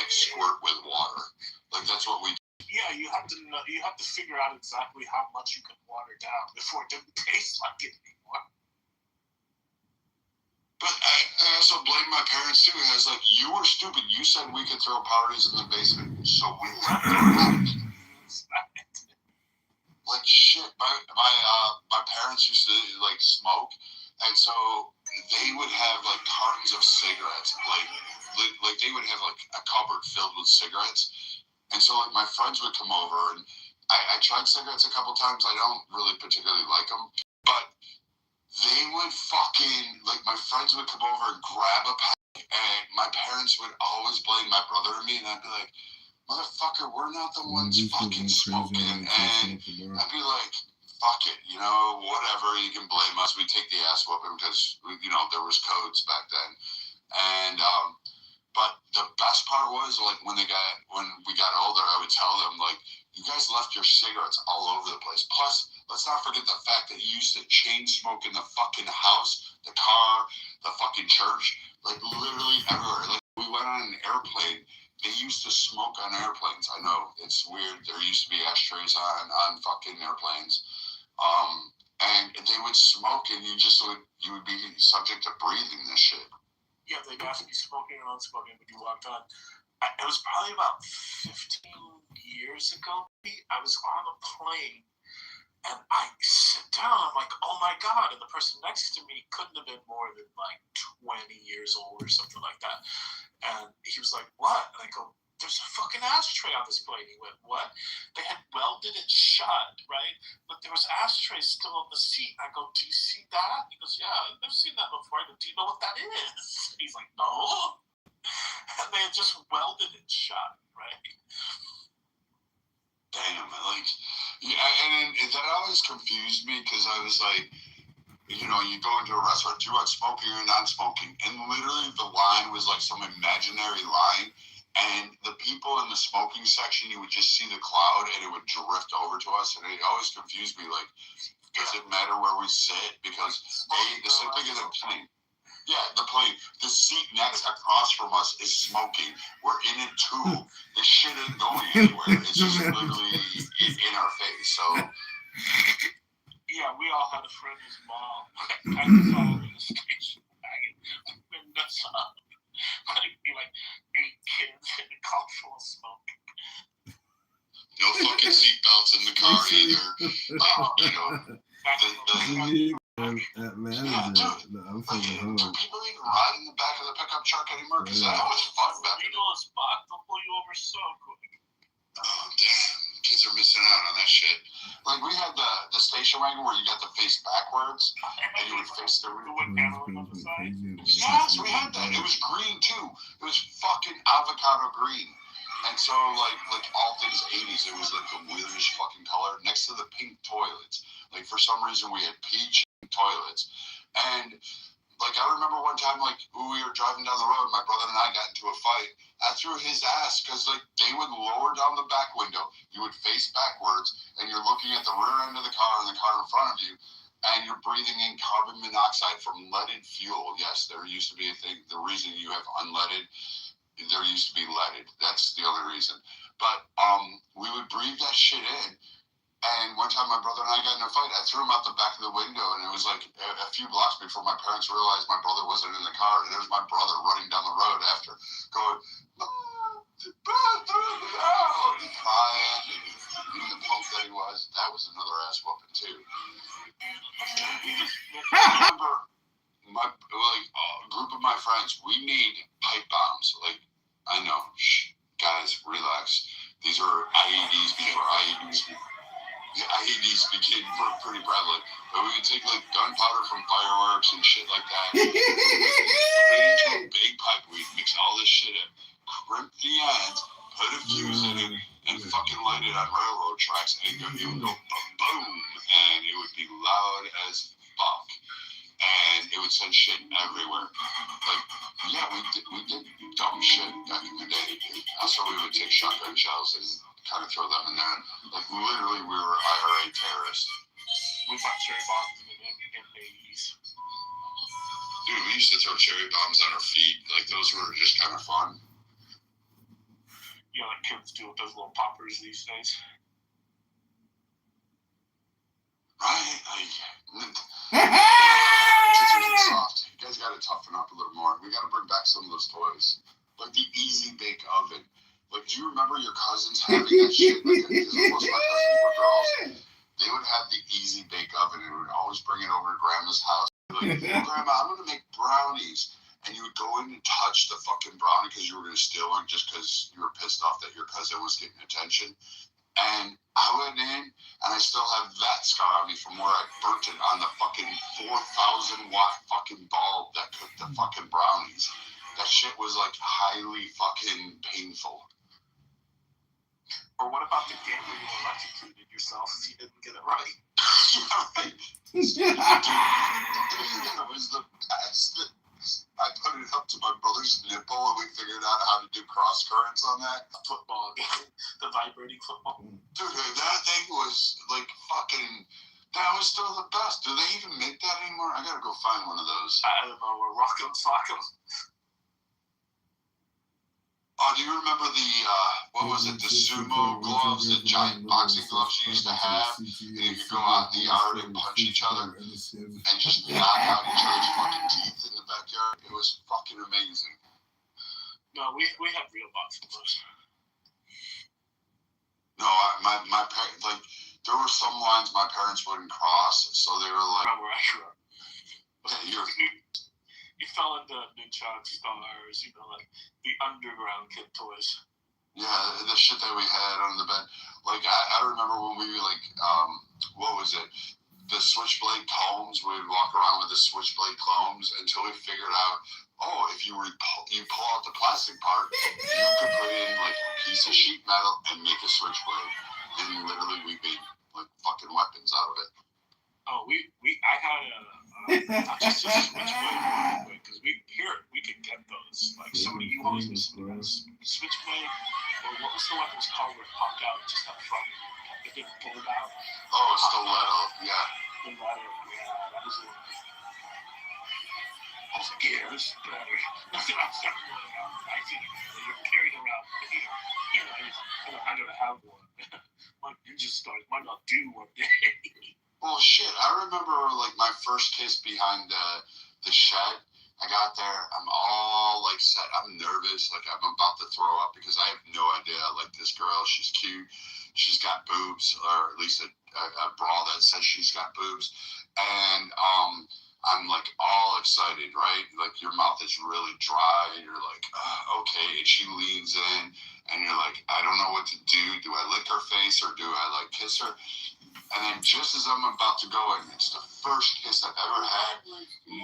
like squirt with water. Like that's what we. Yeah, you have to know, you have to figure out exactly how much you can water down before it doesn't taste like it anymore. But I also blame my parents too. I was like, you were stupid. You said we could throw parties in the basement, so we left our house. Like shit. My parents used to like smoke, and so they would have like cartons of cigarettes. Like they would have like a cupboard filled with cigarettes. And so, like, my friends would come over, and I tried cigarettes a couple times. I don't really particularly like them, but they would fucking, like, my friends would come over and grab a pack, and my parents would always blame my brother and me, and I'd be like, motherfucker, we're not the ones fucking smoking. And I'd be like, fuck it, you know, whatever, you can blame us. We take the ass whooping because, you know, there was codes back then. And, but the best part was, like, when we got older, I would tell them, like, you guys left your cigarettes all over the place. Plus, let's not forget the fact that you used to chain smoke in the fucking house, the car, the fucking church, like, literally everywhere. Like, we went on an airplane. They used to smoke on airplanes. I know, it's weird. There used to be ashtrays on fucking airplanes. And they would smoke, and you would be subject to breathing this shit. Yeah, they'd ask you smoking or unsmoking when you walked on. It was probably about 15 years ago. I was on a plane, and I sit down. I'm like, oh my God. And the person next to me couldn't have been more than like 20 years old or something like that. And he was like, what? And I go, there's a fucking ashtray on this plane. He went, what? They had welded it shut, right? But there was ashtrays still on the seat. I go, do you see that? He goes, yeah, I've never seen that before. I go, do you know what that is? He's like, no. And they had just welded it shut, right? Damn, like, yeah, and that always confused me because I was like, you know, you go into a restaurant, do you want smoking or non-smoking? And literally the line was like some imaginary line. And the people in the smoking section, you would just see the cloud and it would drift over to us. And it always confused me, like, does it matter where we sit? Because the same thing as a plane. Yeah, the plane. The seat next across from us is smoking. We're in it too. The shit ain't going anywhere. It's just literally in our face. So. Yeah, we all had a friend whose mom had to follow in the station wagon, windows up. There'd be like 8 kids in a car full of smoke. No fucking seatbelts in the car either. You know, I'm fucking home. Do people even ride in the back of the pickup truck anymore? Because that was fun back then. Legal as fuck. They'll pull you over so quick. Oh, damn. Kids are missing out on that shit. Like, we had the station wagon where you got to face backwards, and you would face the rear. Yes, we had that. It was green, too. It was fucking avocado green. And so, like all things 80s, it was like the weirdish fucking color next to the pink toilets. Like, for some reason, we had peach toilets. And, like, I remember one time, like, we were driving down the road, my brother and I got into a fight. I threw his ass because, like, they would lower down the back window, you would face backwards, and you're looking at the rear end of the car and the car in front of you, and you're breathing in carbon monoxide from leaded fuel. Yes, there used to be a thing. The reason you have unleaded, there used to be leaded. That's the only reason. But we would breathe that shit in. And one time my brother and I got in a fight. I threw him out the back of the window, and it was like a few blocks before my parents realized my brother wasn't in the car. And there's my brother running down the road after, going, "Mom, the bathroom is out!" and crying, and being the punk that he was. That was another ass whooping too. I remember a group of my friends. We made pipe bombs. Like, I know, guys, relax. These are IEDs before IEDs. The IEDs became pretty prevalent, but we would take like gunpowder from fireworks and shit like that. Put it into a big pipe. We'd mix all this shit in, crimp the ends, put a fuse in it, and fucking light it on railroad tracks, and it would go boom, and it would be loud as fuck, and it would send shit everywhere. Like, yeah, we did dumb shit back in the day. Also, we would take shotgun shells and kind of throw them in there. Like, literally, we were IRA terrorists. We bought cherry bombs in the 80s. Dude, we used to throw cherry bombs on our feet. Like, those were just kind of fun. like kids do with those little poppers these days. Right? Kids are getting soft. You guys gotta toughen up a little more. We gotta bring back some of those toys. Like the Easy Bake Oven. Like, do you remember your cousins having that shit? Like, because most of my cousins were girls. They would have the Easy Bake Oven and would always bring it over to Grandma's house. Like, Grandma, I'm gonna make brownies. And you would go in and touch the fucking brownie because you were gonna steal one just because you were pissed off that your cousin was getting attention. And I went in and I still have that scar on me from where I burnt it on the fucking 4,000 watt fucking bulb that cooked the fucking brownies. That shit was like highly fucking painful. Or what about the game where you electrocuted yourself if you didn't get it right? Right? Dude, that was the best. I put it up to my brother's nipple and we figured out how to do cross currents on that. Football game, the vibrating football. Dude, that thing was like fucking. That was still the best. Do they even make that anymore? I gotta go find one of those. I don't know, we're rockin' sock'em. Oh, do you remember the, what was it, the sumo gloves, the giant boxing gloves you used to have? And you could go out in the yard and punch each other and just knock out each other's fucking teeth in the backyard. It was fucking amazing. No, we had real boxing gloves. No, my parents, like, there were some lines my parents wouldn't cross, so they were like, Around where I grew up. yeah, You fell into Nunchucks, stars, like the underground kid toys. yeah, the shit that we had under the bed. Like, I remember when we, like, what was it? The switchblade combs, we would walk around with the switchblade combs until we figured out, oh, if you pull out the plastic part, you could put in, like, a piece of sheet metal and make a switchblade. And literally we made, like, fucking weapons out of it. Oh, I had not just a switchblade, because we could get those. Like, somebody, you always knew somebody had a switchblade, or what was the one that was called where it popped out just up front? It didn't pull it out. Oh, stiletto, yeah. The letter, yeah, that was the one. I was like, yeah, this is better. Nothing else that really I think you're carried around here. I'm gonna have one. My ninja stars might not do one day. Well, shit, I remember, like, my first kiss behind the shed. I got there, I'm all, like, set. I'm nervous, like, I'm about to throw up because I have no idea. Like, this girl, she's cute. She's got boobs, or at least a bra that says she's got boobs. And I'm, like, all excited, right? Like, your mouth is really dry. And you're like, okay. And she leans in, and you're like, I don't know what to do. Do I lick her face, or do I, like, kiss her? And then just as I'm about to go in, it's the first kiss I've ever had.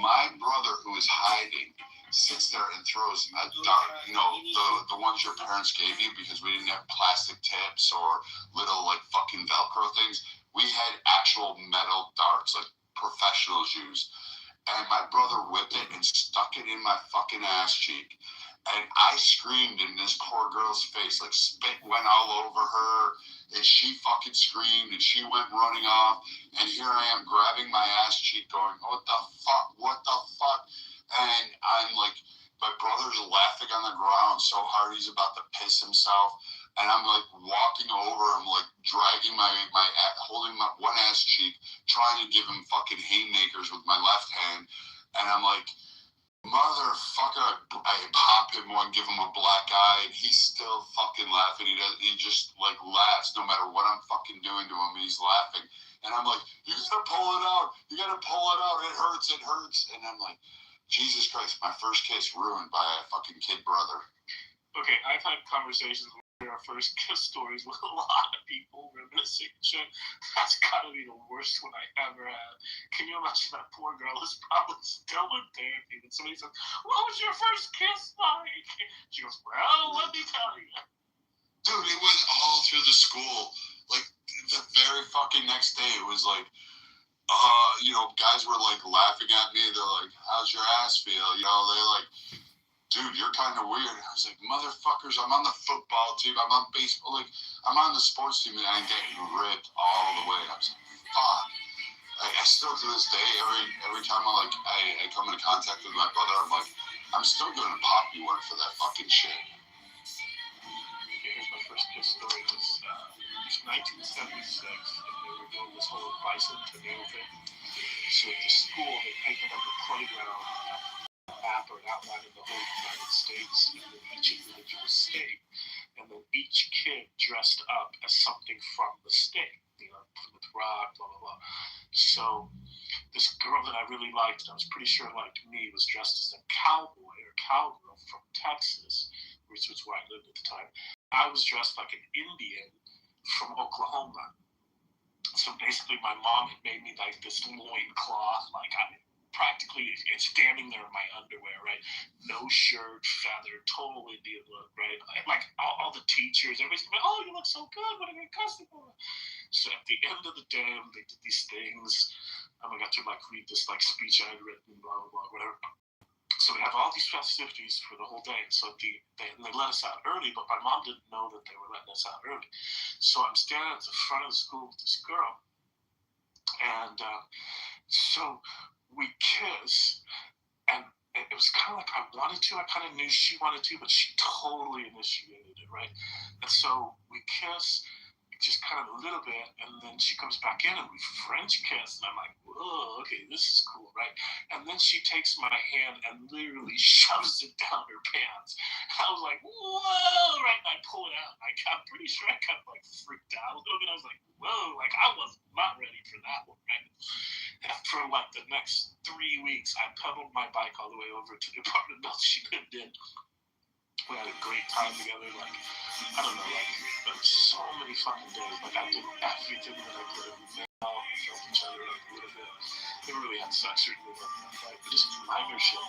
My brother, who is hiding, sits there and throws a dart. You know, the ones your parents gave you because we didn't have plastic tips or little, like, fucking Velcro things. We had actual metal darts, like professionals use. And my brother whipped it and stuck it in my fucking ass cheek. And I screamed in this poor girl's face, like spit went all over her, and she fucking screamed, and she went running off, and here I am grabbing my ass cheek going, what the fuck? And I'm like, my brother's laughing on the ground so hard he's about to piss himself, and I'm like walking over him, like dragging holding my one ass cheek, trying to give him fucking haymakers with my left hand, and I'm like, motherfucker, I pop him one, give him a black eye, and he's still fucking laughing. He just like laughs no matter what I'm fucking doing to him. He's laughing, and I'm like, you gotta pull it out. It hurts. And I'm like, Jesus Christ, my first kiss ruined by a fucking kid brother. Okay, I've had conversations with our first kiss stories with a lot of people reminiscing shit. That's gotta be the worst one I ever had. Can you imagine that poor girl is probably still in therapy when somebody says, what was your first kiss like? She goes, well, let me tell you. Dude, it was all through the school. Like, the very fucking next day, it was like, guys were like laughing at me. They're like, how's your ass feel? They're like, dude, you're kind of weird. I was like, motherfuckers, I'm on the football team. I'm on baseball. Like, I'm on the sports team, and I'm getting ripped all the way. I was like, fuck. I still, to this day, every time I come into contact with my brother, I'm like, I'm still going to pop you one for that fucking shit. Here's 1976, and they were doing this whole bicentennial thing. So at the school, they painted on the playground a map or an outline of the whole United States, and then each individual state. And then each kid dressed up as something from the state, Plymouth Rock, blah, blah, blah. So this girl that I really liked, and I was pretty sure liked me, was dressed as a cowboy or cowgirl from Texas, which was where I lived at the time. I was dressed like an Indian from Oklahoma. So basically my mom had made me like this loincloth, like practically it's standing there in my underwear, right? No shirt, feather, total Indian look, right? Like all the teachers, everybody's like, oh, you look so good, what a great costume. So at the end of the day, they did these things. I got to like read this like speech I had written, blah, blah, blah, whatever. So we have all these festivities for the whole day. So they let us out early, but my mom didn't know that they were letting us out early. So I'm standing at the front of the school with this girl, and so we kiss, and it was kind of like I wanted to. I kind of knew she wanted to, but she totally initiated it, right? And so we kiss, just kind of a little bit, and then she comes back in and we French kiss, and I'm like, whoa, okay, this is cool, right? And then she takes my hand and literally shoves it down her pants. I was like, whoa, right? And I pull it out. I'm pretty sure I kind of like freaked out a little bit. I was like, whoa, like I was not ready for that one, right? And for like the next 3 weeks, I pedaled my bike all the way over to the apartment building she lived in. We had a great time together, like, I don't know, like so many fucking days. Like, I did everything that I could. We made out, we felt each other up a little bit. Never really had sex or anything like that, right? But just minor shit.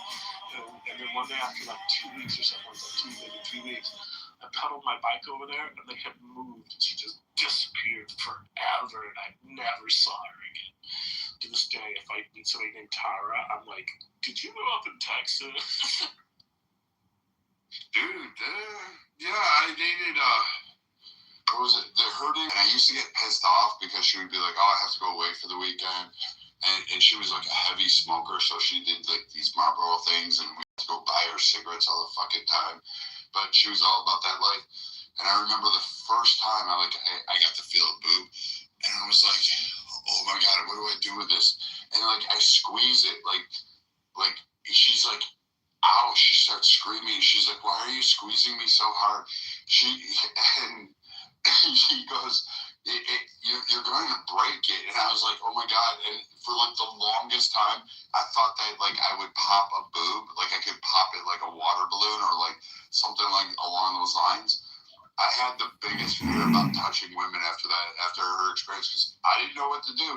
And then one day after like 2 weeks or something, like maybe 3 weeks, I pedaled my bike over there, and they had moved, and she just disappeared forever, and I never saw her again. To this day, if I meet somebody named Tara, I'm like, did you grow up in Texas? Dude, yeah, I dated, what was it, the hurting, and I used to get pissed off because she would be like, oh, I have to go away for the weekend, and she was like a heavy smoker, so she did like these Marlboro things, and we had to go buy her cigarettes all the fucking time, but she was all about that life. And I remember the first time I got to feel a boob, and I was like, oh my god, what do I do with this? And like I squeeze it, like she's like, ow, she starts screaming. She's like, why are you squeezing me so hard? And he goes, you're going to break it. And I was like, oh my god. And for like the longest time, I thought that like I would pop a boob, like I could pop it like a water balloon or like something like along those lines. I had the biggest fear about touching women after her experience, because I didn't know what to do.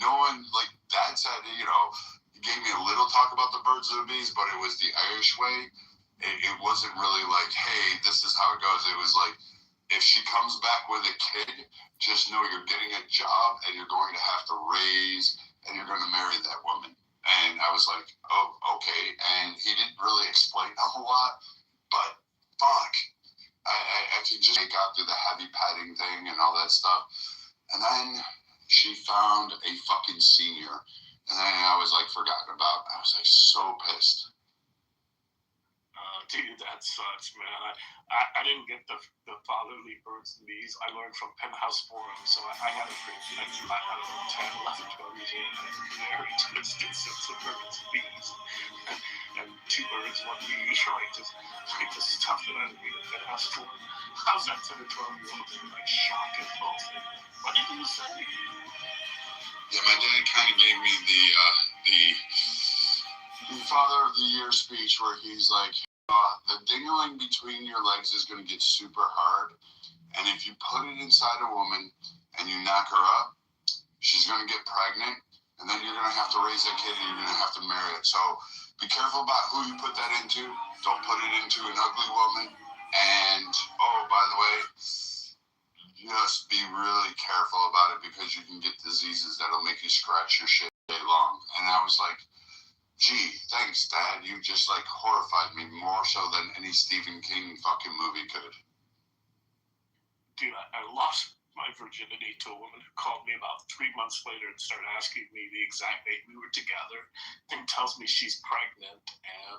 No one, like Dad said, gave me a little talk about the birds and the bees, but it was the Irish way. It wasn't really like, hey, this is how it goes. It was like, if she comes back with a kid, just know you're getting a job and you're going to have to raise and you're going to marry that woman. And I was like, oh, okay. And he didn't really explain a whole lot, but fuck. I could just make out through the heavy petting thing and all that stuff. And then she found a fucking senior. And then I was like forgotten about. I was like so pissed. Dude, that sucks, man. I didn't get the fatherly birds and bees. I learned from Penthouse Forum, so I had a pretty, I don't know, 10, 11, 12 years old. I had a very twisted sense of birds and bees. And two birds, one bee, right? Just like the stuff that I read at Penthouse Forum. How's that 10 or 12-year-old like shock and pulsing? What did you say? Yeah, my dad kind of gave me the Father of the Year speech where he's like, the dingling between your legs is going to get super hard, and if you put it inside a woman and you knock her up, she's going to get pregnant, and then you're going to have to raise that kid and you're going to have to marry it. So be careful about who you put that into. Don't put it into an ugly woman. And, oh, by the way, just be really careful about it, because you can get diseases that'll make you scratch your shit all day long. And I was like, gee, thanks, Dad. You just like horrified me more so than any Stephen King fucking movie could. Dude, I lost my virginity to a woman who called me about 3 months later and started asking me the exact date we were together. Then tells me she's pregnant, and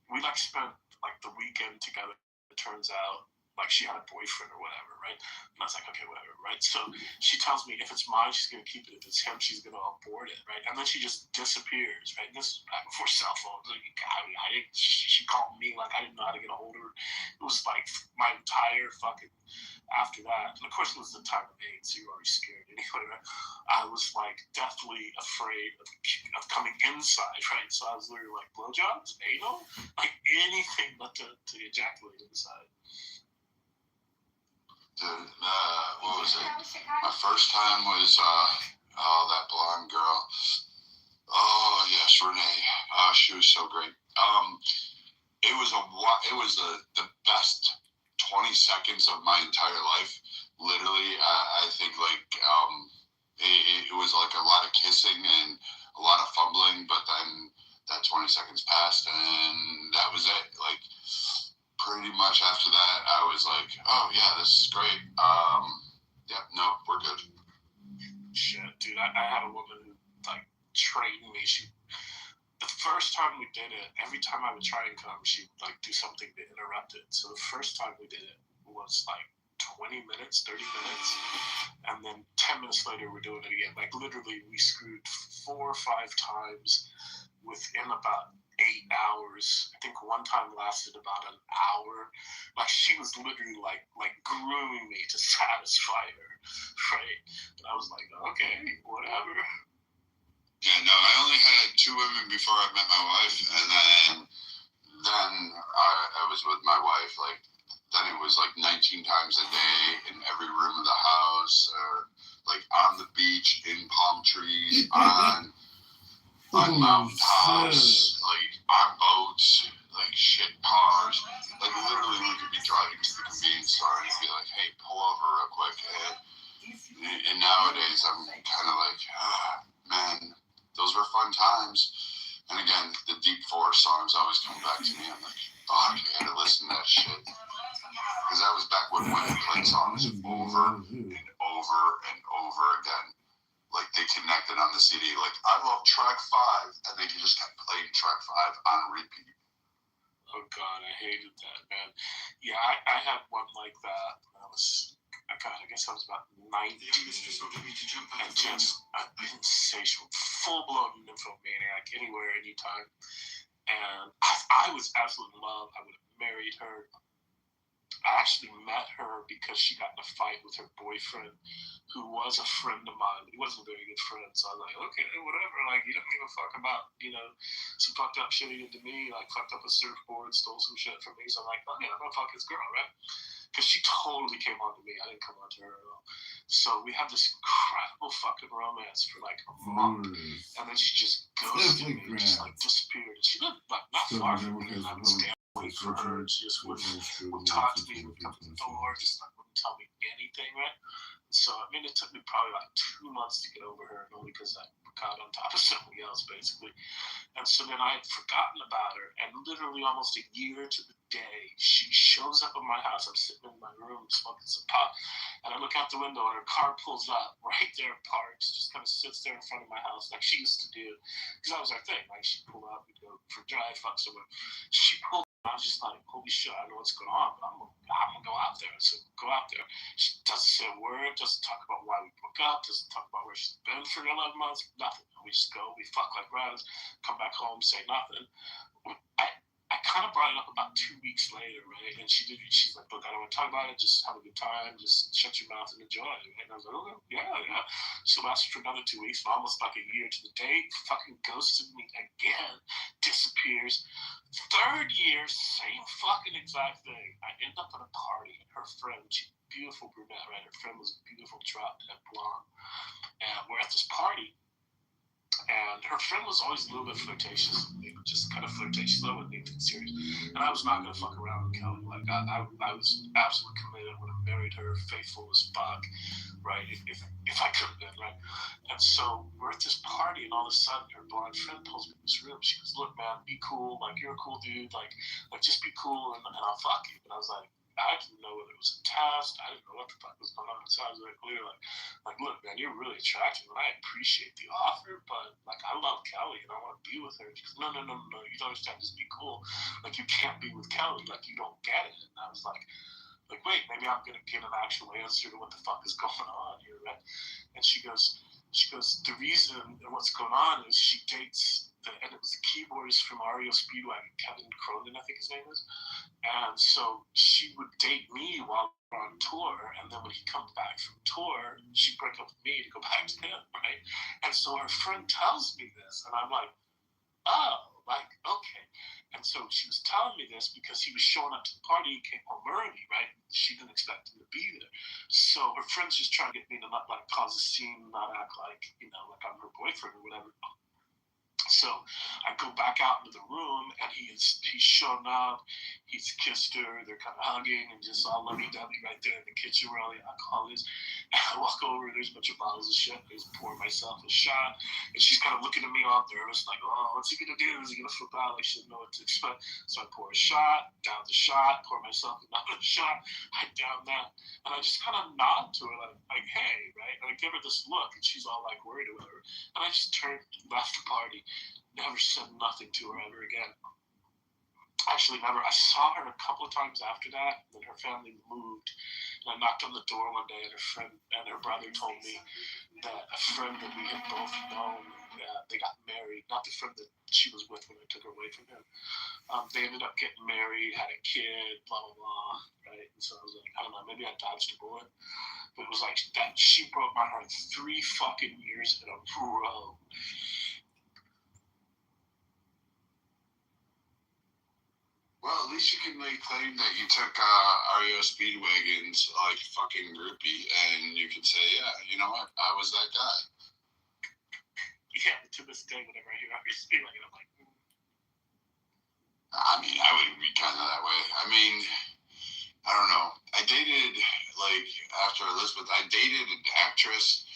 we like spent like the weekend together. It turns out, like she had a boyfriend or whatever, right? And I was like, okay, whatever, right? So she tells me if it's mine, she's gonna keep it. If it's him, she's gonna abort it, right? And then she just disappears, right? This is back before cell phones. Like, she called me like I didn't know how to get a hold of her. It was like my entire fucking after that. And of course, it was the time of AIDS, so you're already scared anyway, right? I was like deathly afraid of coming inside, right? So I was literally like blowjobs, anal, like anything but to ejaculate inside. Dude, what was it? My first time was that blonde girl. Oh yes, Renee. She was so great. It was the best 20 seconds of my entire life. Literally, I think like it was like a lot of kissing and a lot of fumbling, but then that 20 seconds passed and that was it. Like pretty much after that, I was like, oh yeah, this is great. Yeah, no, we're good. Shit, dude, I had a woman who like trained me. The first time we did it, every time I would try and come, she would like do something to interrupt it. So the first time we did it was like 20 minutes, 30 minutes, and then 10 minutes later we're doing it again. Like literally we screwed 4 or 5 times within about 8 hours. I think one time lasted about an hour. Like she was literally like grooming me to satisfy her, right? And I was like, okay, whatever. Yeah, no, I only had 2 women before I met my wife, and then I was with my wife. Like then it was like 19 times a day in every room of the house, or like on the beach, in palm trees, on mountaintops, like on boats, like shit cars. Like literally, we could be driving to the convenience store and it'd be like, "Hey, pull over real quick." And nowadays, I'm kind of like, man. Those were fun times. And again, the Deep Forest songs always come back to me. I'm like, fuck, I gotta listen to that shit. Because that was back when women played songs over and over and over again. Like they connected on the CD. Like, I love track 5. And they just kept playing track 5 on repeat. Oh, God, I hated that, man. Yeah, I had one like that when I guess I was about 19. And just an insatiable, full-blown nymphomaniac anywhere, anytime. And I was absolutely in love. I would have married her. I actually met her because she got in a fight with her boyfriend, who was a friend of mine. He wasn't a very good friend, so I was like, okay, whatever. Like, you don't give a fuck about, some fucked up shit he did to me. Like, fucked up a surfboard, stole some shit from me. So I'm like, oh yeah, I'm gonna fuck this girl, right? Because she totally came on to me. I didn't come on to her at all. So we had this incredible fucking romance for like a month, and then she just ghosted me, just like disappeared. She lived like not far from me. I would stay away from her. She just would talk to me, would come to the door, just like wouldn't tell me anything, right? So I mean, it took me probably like 2 months to get over her, and only because I got on top of somebody else, basically. And so then I had forgotten about her, and literally almost a year to the day, she shows up at my house. I'm sitting in my room smoking some pot, and I look out the window, and her car pulls up right there, parks, just kind of sits there in front of my house, like she used to do, because that was our thing. Like she'd pull up, we'd go for a drive, fuck somewhere. She pulled. I was just like, holy shit, I know what's going on, but I'm gonna go out there. So go out there. She doesn't say a word, doesn't talk about why we broke up, doesn't talk about where she's been for 11 months, nothing. We just go, we fuck like rabbits, come back home, say nothing. I kind of brought it up about 2 weeks later, right? And she's like, look, I don't want to talk about it, just have a good time, just shut your mouth and enjoy it. And I was like, okay, yeah. So lasted for another 2 weeks, almost like a year to the day, fucking ghosted me again, disappears. 3rd year, same fucking exact thing. I end up at a party, and her friend, she's a beautiful brunette, right? Her friend was a beautiful drop-dead blonde. And we're at this party, and her friend was always a little bit flirtatious, just kind of flirtatious. I wasn't anything serious. And I was not going to fuck around with Kelly. Like, I was absolutely committed. I would have married her, faithful as fuck, right? If I could have been, right? And so we're at this party, and all of a sudden, her blonde friend pulls me in this room. She goes, look, man, be cool. Like, you're a cool dude. Like just be cool, and I'll fuck you. And I was like, I didn't know whether it was a test. I didn't know what the fuck was going on. So I was like, clear, like, look, man, you're really attractive, and I appreciate the offer, but like, I love Kelly, and I want to be with her. She goes, no, you don't understand. Just be cool. Like, you can't be with Kelly. Like, you don't get it. And I was like, wait, maybe I'm going to get an actual answer to what the fuck is going on here, right? And she goes, the reason and what's going on is she dates, and it was the keyboardist from REO Speedwagon, Kevin Cronin, I think his name is. And so she would date me while we were on tour, and then when he comes back from tour, she'd break up with me to go back to him, right? And so her friend tells me this, and I'm like, oh, like, okay. And so she was telling me this because he was showing up to the party, he came home early, right? She didn't expect him to be there. So her friend's just trying to get me to not, like, cause a scene, not act like, you know, like I'm her boyfriend or whatever. So I go back out into the room, and he's shown up. He's kissed her. They're kind of hugging and just all lovey-dovey right there in the kitchen where all the alcohol is. And I walk over, and there's a bunch of bottles of shit. I just pour myself a shot, and she's kind of looking at me all nervous, like, oh, what's he going to do? Is he going to flip out? Like, she doesn't know what to expect. So I pour a shot, down the shot, pour myself another shot. I down that, and I just kind of nod to her, like, hey, right? And I give her this look, and she's all, like, worried or whatever. And I just turned, left the party. Never said nothing to her ever again. Actually, never. I saw her a couple of times after that. Then her family moved, and I knocked on the door one day, and her friend and her brother told me that a friend that we had both known, they got married. Not the friend that she was with when I took her away from him. They ended up getting married, had a kid, blah blah blah. Right? And so I was like, I don't know, maybe I dodged a bullet. But it was like that. She broke my heart 3 fucking years in a row. Well, at least you can claim that you took REO Speedwagon's fucking groupie, and you can say, yeah, you know what, I was that guy. Yeah, to this day, whenever I hear REO Speedwagon, I'm like, I mean, I would be kind of that way. I mean, I don't know. I dated, after Elizabeth, I dated an actress.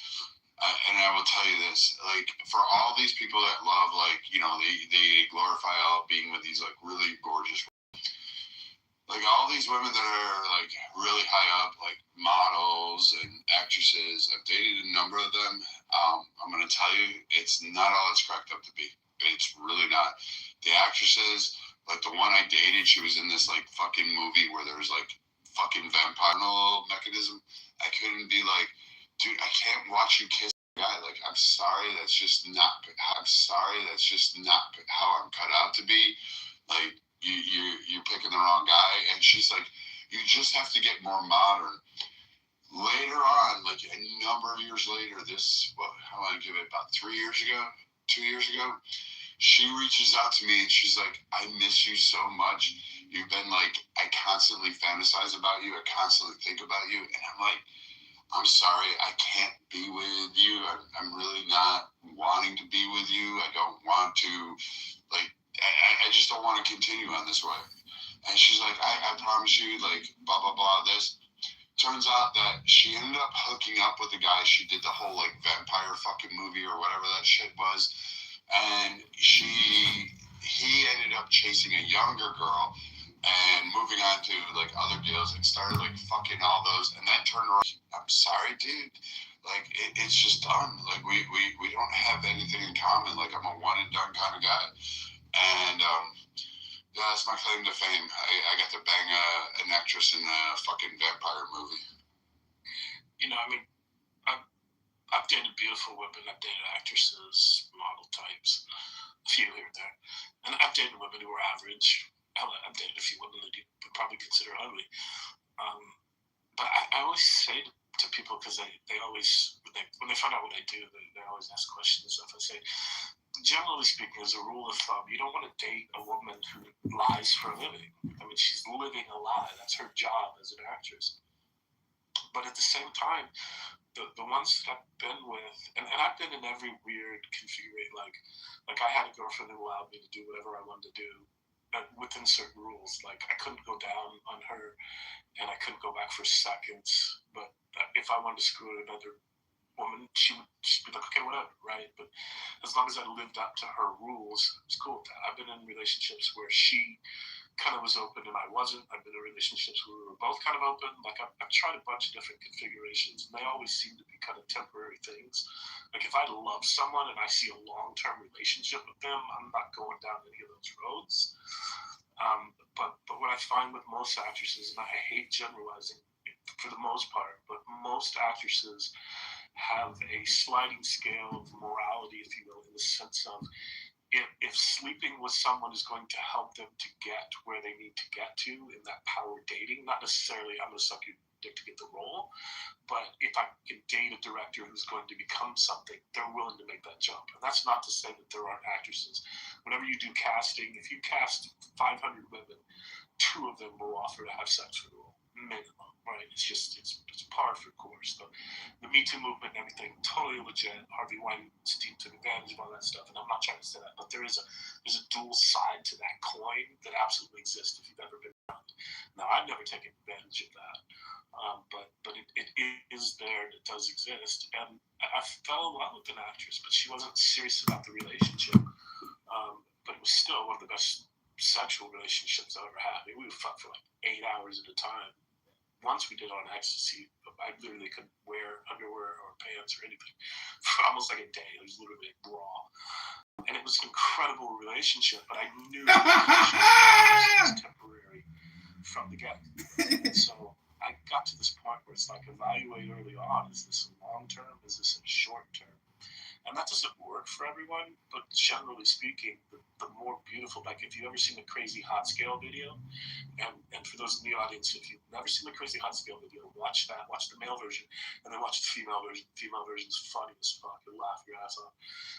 And I will tell you this, for all these people that love, they glorify all being with these, really gorgeous, all these women that are, really high up, models and actresses. I've dated a number of them. I'm going to tell you, it's not all it's cracked up to be. It's really not. The actresses, the one I dated, she was in this, fucking movie where there was, fucking vampire mechanism. I couldn't be dude, I can't watch you kiss a guy. I'm sorry, that's just not how I'm cut out to be. You're picking the wrong guy. And she's like, you just have to get more modern. Later on, a number of years later, how do I give it, about 2 years ago, she reaches out to me and she's like, I miss you so much. You've been I constantly fantasize about you. I constantly think about you. And I'm like, I'm sorry, I can't be with you. I'm really not wanting to be with you. I don't want to, I just don't want to continue on this way. And she's like, I promise you, blah, blah, blah, this. Turns out that she ended up hooking up with the guy. She did the whole, vampire fucking movie or whatever that shit was. And he ended up chasing a younger girl and moving on to other deals and started fucking all those, and then turned around. I'm sorry, dude. It's just done. We don't have anything in common. I'm a one and done kind of guy. And yeah, that's my claim to fame. I got to bang an actress in a fucking vampire movie. You know, I mean, I've dated beautiful women. I've dated actresses, model types, a few here and there, and I've dated women who were average. I've dated a few women that you would probably consider ugly. But I always say to people, because they always, when they find out what I do, they always ask questions and stuff. I say, generally speaking, as a rule of thumb, you don't want to date a woman who lies for a living. I mean, she's living a lie. That's her job as an actress. But at the same time, the ones that I've been with, and I've been in every weird configuration, like I had a girlfriend who allowed me to do whatever I wanted to do, within certain rules. I couldn't go down on her, and I couldn't go back for seconds. But if I wanted to screw another woman, she'd be like, okay, whatever, right? But as long as I lived up to her rules, it was cool with that. I've been in relationships where she kind of was open and I wasn't. I've been in relationships where we were both kind of open. I've tried a bunch of different configurations, and they always seem to be kind of temporary things. If I love someone and I see a long-term relationship with them, I'm not going down any of those roads. But what I find with most actresses, and I hate generalizing, for the most part, but most actresses have a sliding scale of morality, if you will, in the sense of if sleeping with someone is going to help them to get where they need to get to in that power dating, not necessarily I'm going to suck your dick to get the role, but if I can date a director who's going to become something, they're willing to make that jump. And that's not to say that there aren't actresses. Whenever you do casting, if you cast 500 women, 2 of them will offer to have sex for the role, minimum, right? It's par for the course. The Me Too movement and everything, totally legit. Harvey Weinstein took advantage of all that stuff, and I'm not trying to say that, but there's a dual side to that coin that absolutely exists if you've ever been around. Now, I've never taken advantage of that, but it is there and it does exist. And I fell in love with an actress, but she wasn't serious about the relationship. But it was still one of the best sexual relationships I've ever had. I mean, we would fuck for like 8 hours at a time. Once we did on ecstasy, I literally couldn't wear underwear or pants or anything for almost like a day. It was literally raw. And it was an incredible relationship, but I knew that it was temporary from the get. So I got to this point where it's like, evaluate early on. Is this a long term? Is this a short term? And that doesn't work for everyone, but generally speaking, the more beautiful, like if you've ever seen the Crazy Hot Scale video, and for those in the audience, if you've never seen the Crazy Hot Scale video, watch that, watch the male version, and then watch the female version. The female version is funny as fuck, you'll laugh your ass off.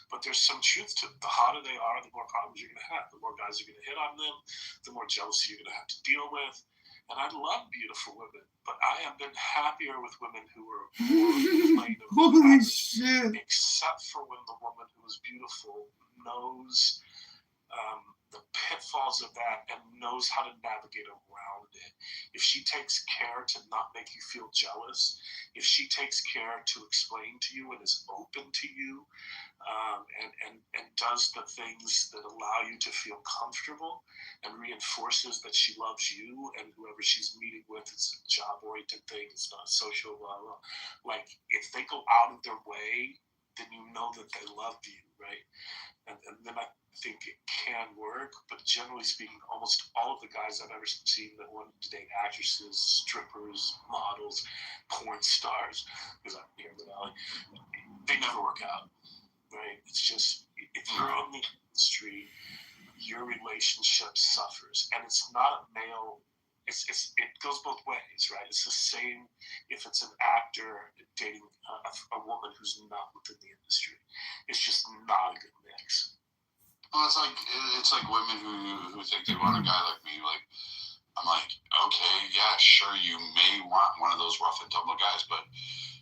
But there's some truth to it. The hotter they are, the more problems you're going to have. The more guys are going to hit on them, the more jealousy you're going to have to deal with. And I love beautiful women, but I have been happier with women who are more plain of Holy shit. except for when the woman who is beautiful knows the pitfalls of that and knows how to navigate around it. If she takes care to not make you feel jealous, if she takes care to explain to you and is open to you, and does the things that allow you to feel comfortable and reinforces that she loves you and whoever she's meeting with, it's a job-oriented thing, it's not social, blah, blah. Like, if they go out of their way, then you know that they love you, right? And then I think it can work, but generally speaking, almost all of the guys I've ever seen that wanted to date actresses, strippers, models, porn stars, because I'm here in the Valley, they never work out, right? It's just, if you're in the industry, your relationship suffers, and it's not a male. It goes both ways, right? It's the same if it's an actor dating a woman who's not within the industry. It's just not a good mix. Well, it's like women who think they want a guy like me. Like, I'm like, okay, yeah, sure, you may want one of those rough and tumble guys, but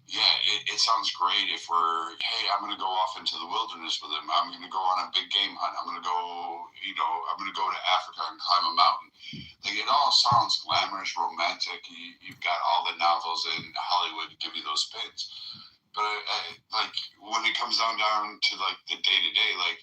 yeah, it sounds great if we're, hey, I'm going to go off into the wilderness with him. I'm going to go on a big game hunt. I'm going to go, I'm going to go to Africa and climb a mountain. Like, it all sounds glamorous, romantic. You've got all the novels in Hollywood to give you those spins. But like, when it comes down to like the day-to-day, like,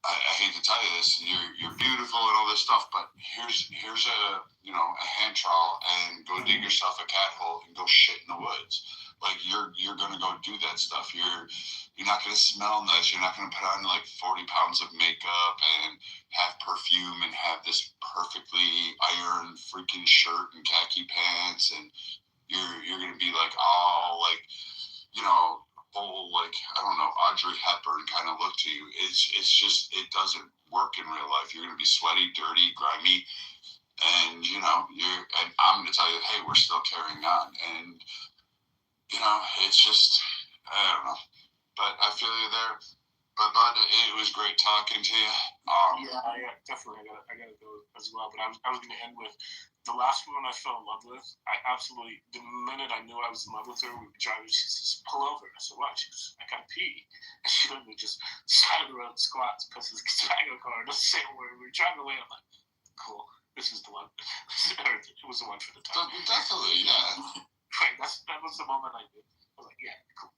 I hate to tell you this, you're beautiful and all this stuff, but here's a hand trowel and go dig yourself a cat hole and go shit in the woods. Like, you're gonna go do that stuff. You're not gonna smell nice. You're not gonna put on like 40 pounds of makeup and have perfume and have this perfectly ironed freaking shirt and khaki pants, and you're gonna be like all like, whole, like, I don't know, Audrey Hepburn kind of look to you. It's just, it doesn't work in real life. You're going to be sweaty, dirty, grimy, and, and I'm going to tell you, hey, we're still carrying on. And, it's just, I don't know. But I feel you there. But Bud, it was great talking to you. Yeah, definitely. I gotta go as well. But I was going to end with the last woman I fell in love with. I absolutely, the minute I knew I was in love with her, we were driving. She says, "Pull over." I said, "Why?" She goes, "I gotta pee." And she literally just side of the road, squats, pisses, gets back in the car, doesn't say a word. We were driving away. I'm like, cool. This is the one. It was the one for the time. Definitely, yeah. Right, that was the moment I knew. I was like, yeah, cool.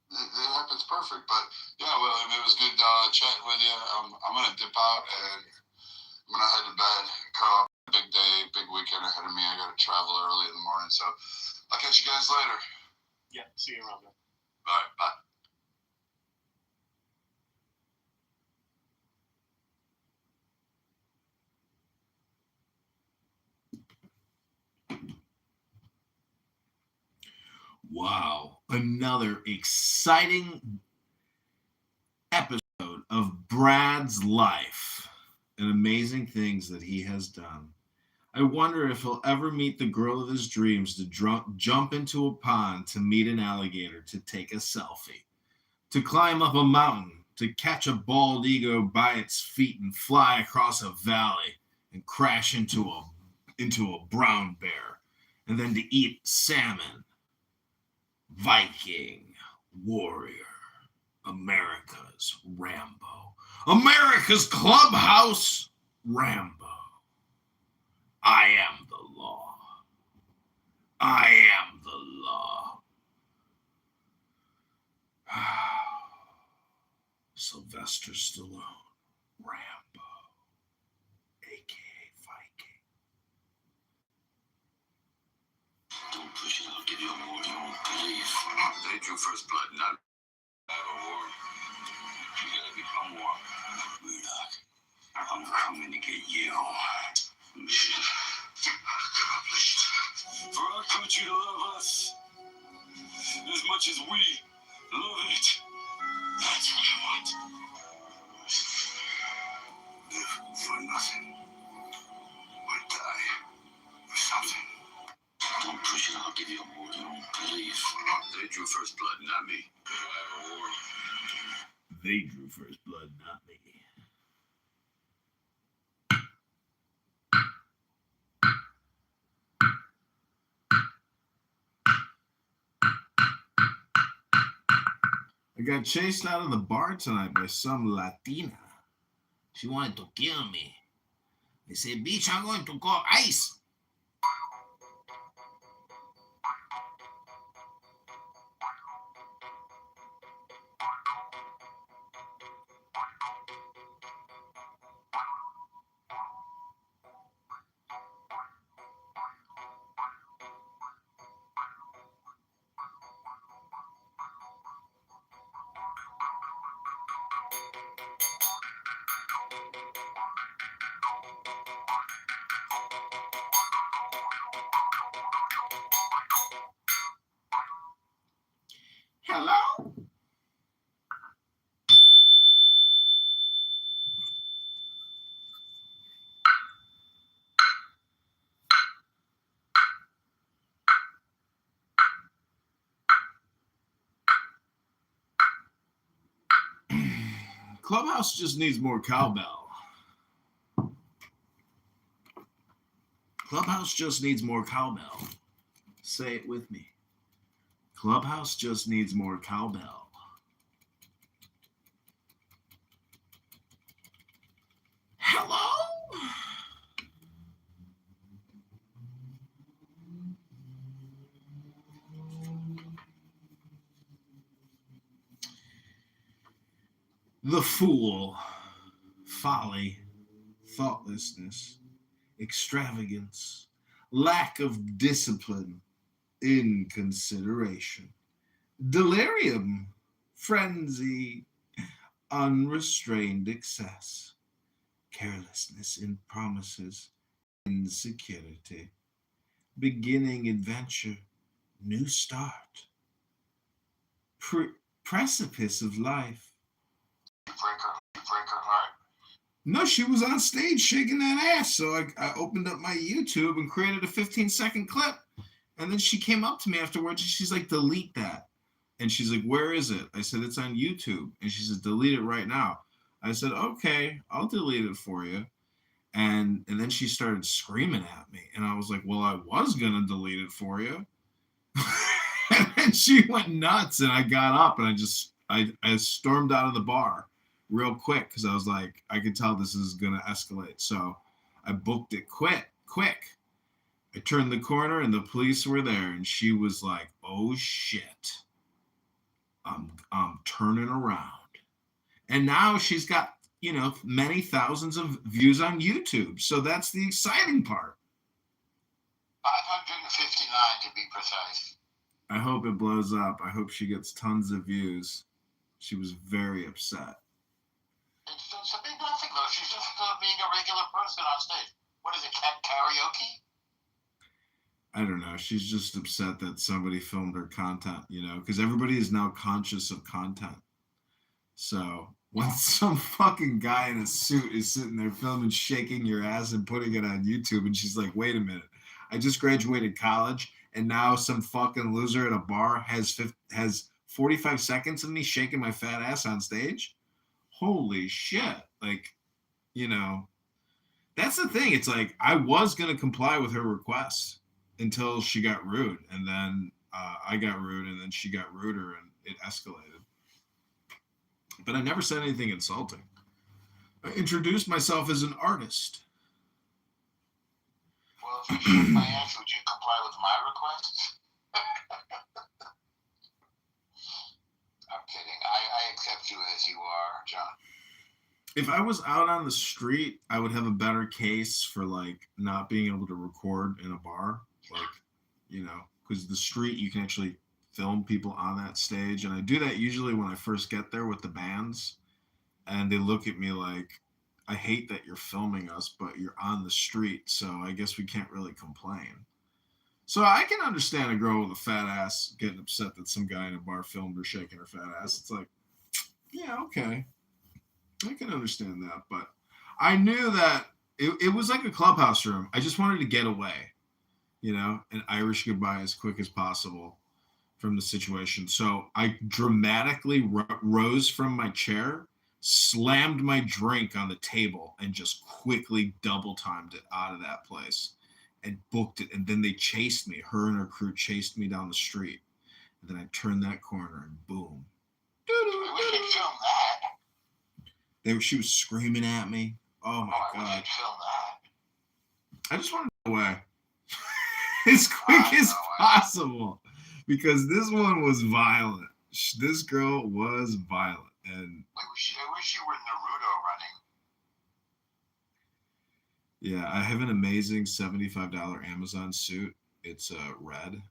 It happens perfect. But yeah, well, it was good chatting with you. I'm gonna dip out and I'm gonna head to bed. Big day, big weekend ahead of me. I gotta travel early in the morning, so I'll catch you guys later. Yeah, see you around there. All right, bye. Wow. Another exciting episode of Brad's life and amazing things that he has done. I wonder if he'll ever meet the girl of his dreams to jump into a pond to meet an alligator to take a selfie, to climb up a mountain, to catch a bald eagle by its feet and fly across a valley and crash into a brown bear, and then to eat salmon. Viking, warrior, America's Rambo, America's Clubhouse Rambo. I am the law. I am the law. Sylvester Stallone, Rambo, a.k.a. Viking. Don't push it, I'll give you a war you won't believe. They drew first blood, not a war. You gotta become war. Murdoch, I'm coming to get you. Mission accomplished. For our country to love us as much as we love it. That's what I want. Live for nothing. Or die for something. Don't push it, I'll give you a war you won't believe. They drew first blood, not me. I have a war. They drew first blood, not me. I got chased out of the bar tonight by some Latina. She wanted to kill me. I said, bitch, I'm going to call ICE. Hello? Clubhouse just needs more cowbell. Clubhouse just needs more cowbell. Say it with me. Clubhouse just needs more cowbell. Hello? The fool, folly, thoughtlessness, extravagance, lack of discipline, inconsideration, delirium, frenzy, unrestrained excess, carelessness in promises, insecurity, beginning adventure, new start, precipice of life. Break her heart. No, she was on stage shaking that ass. So I opened up my YouTube and created a 15-second clip. And then she came up to me afterwards and she's like, delete that. And she's like, where is it? I said, it's on YouTube. And she said, delete it right now. I said, okay, I'll delete it for you. And then she started screaming at me. And I was like, well, I was going to delete it for you. And then she went nuts. And I got up and I stormed out of the bar real quick because I was like, I could tell this is going to escalate. So I booked it quick. I turned the corner and the police were there. And she was like, oh, shit. I'm turning around. And now she's got, many thousands of views on YouTube. So that's the exciting part. 559 to be precise. I hope it blows up. I hope she gets tons of views. She was very upset. It's a big nothing, though. She's just being a regular person on stage. What is it, karaoke? I don't know. She's just upset that somebody filmed her content, because everybody is now conscious of content. So when some fucking guy in a suit is sitting there filming, shaking your ass and putting it on YouTube, and she's like, wait a minute, I just graduated college, and now some fucking loser at a bar has 45 seconds of me shaking my fat ass on stage? Holy shit. Like, that's the thing. It's like, I was going to comply with her request until she got rude. And then I got rude, and then she got ruder, and it escalated. But I never said anything insulting. I introduced myself as an artist. Well, if you shook my ass, would you comply with my requests? I'm kidding. I accept you as you are, John. If I was out on the street, I would have a better case for, like, not being able to record in a bar. Like, because the street, you can actually film people on that stage. And I do that usually when I first get there with the bands. And they look at me like, I hate that you're filming us, but you're on the street. So I guess we can't really complain. So I can understand a girl with a fat ass getting upset that some guy in a bar filmed her shaking her fat ass. It's like, yeah, okay. I can understand that. But I knew that it was like a clubhouse room. I just wanted to get away, an Irish goodbye as quick as possible from the situation. So I dramatically rose from my chair, slammed my drink on the table, and just quickly double timed it out of that place and booked it. And then they chased me. Her and her crew chased me down the street. And then I turned that corner and boom. We should film that. She was screaming at me. Oh my God. We should film that. I just wanted to get away as quick as possible, because this one was violent. This girl was violent. And I wish you were Naruto running. Yeah, I have an amazing $75 Amazon suit. It's red,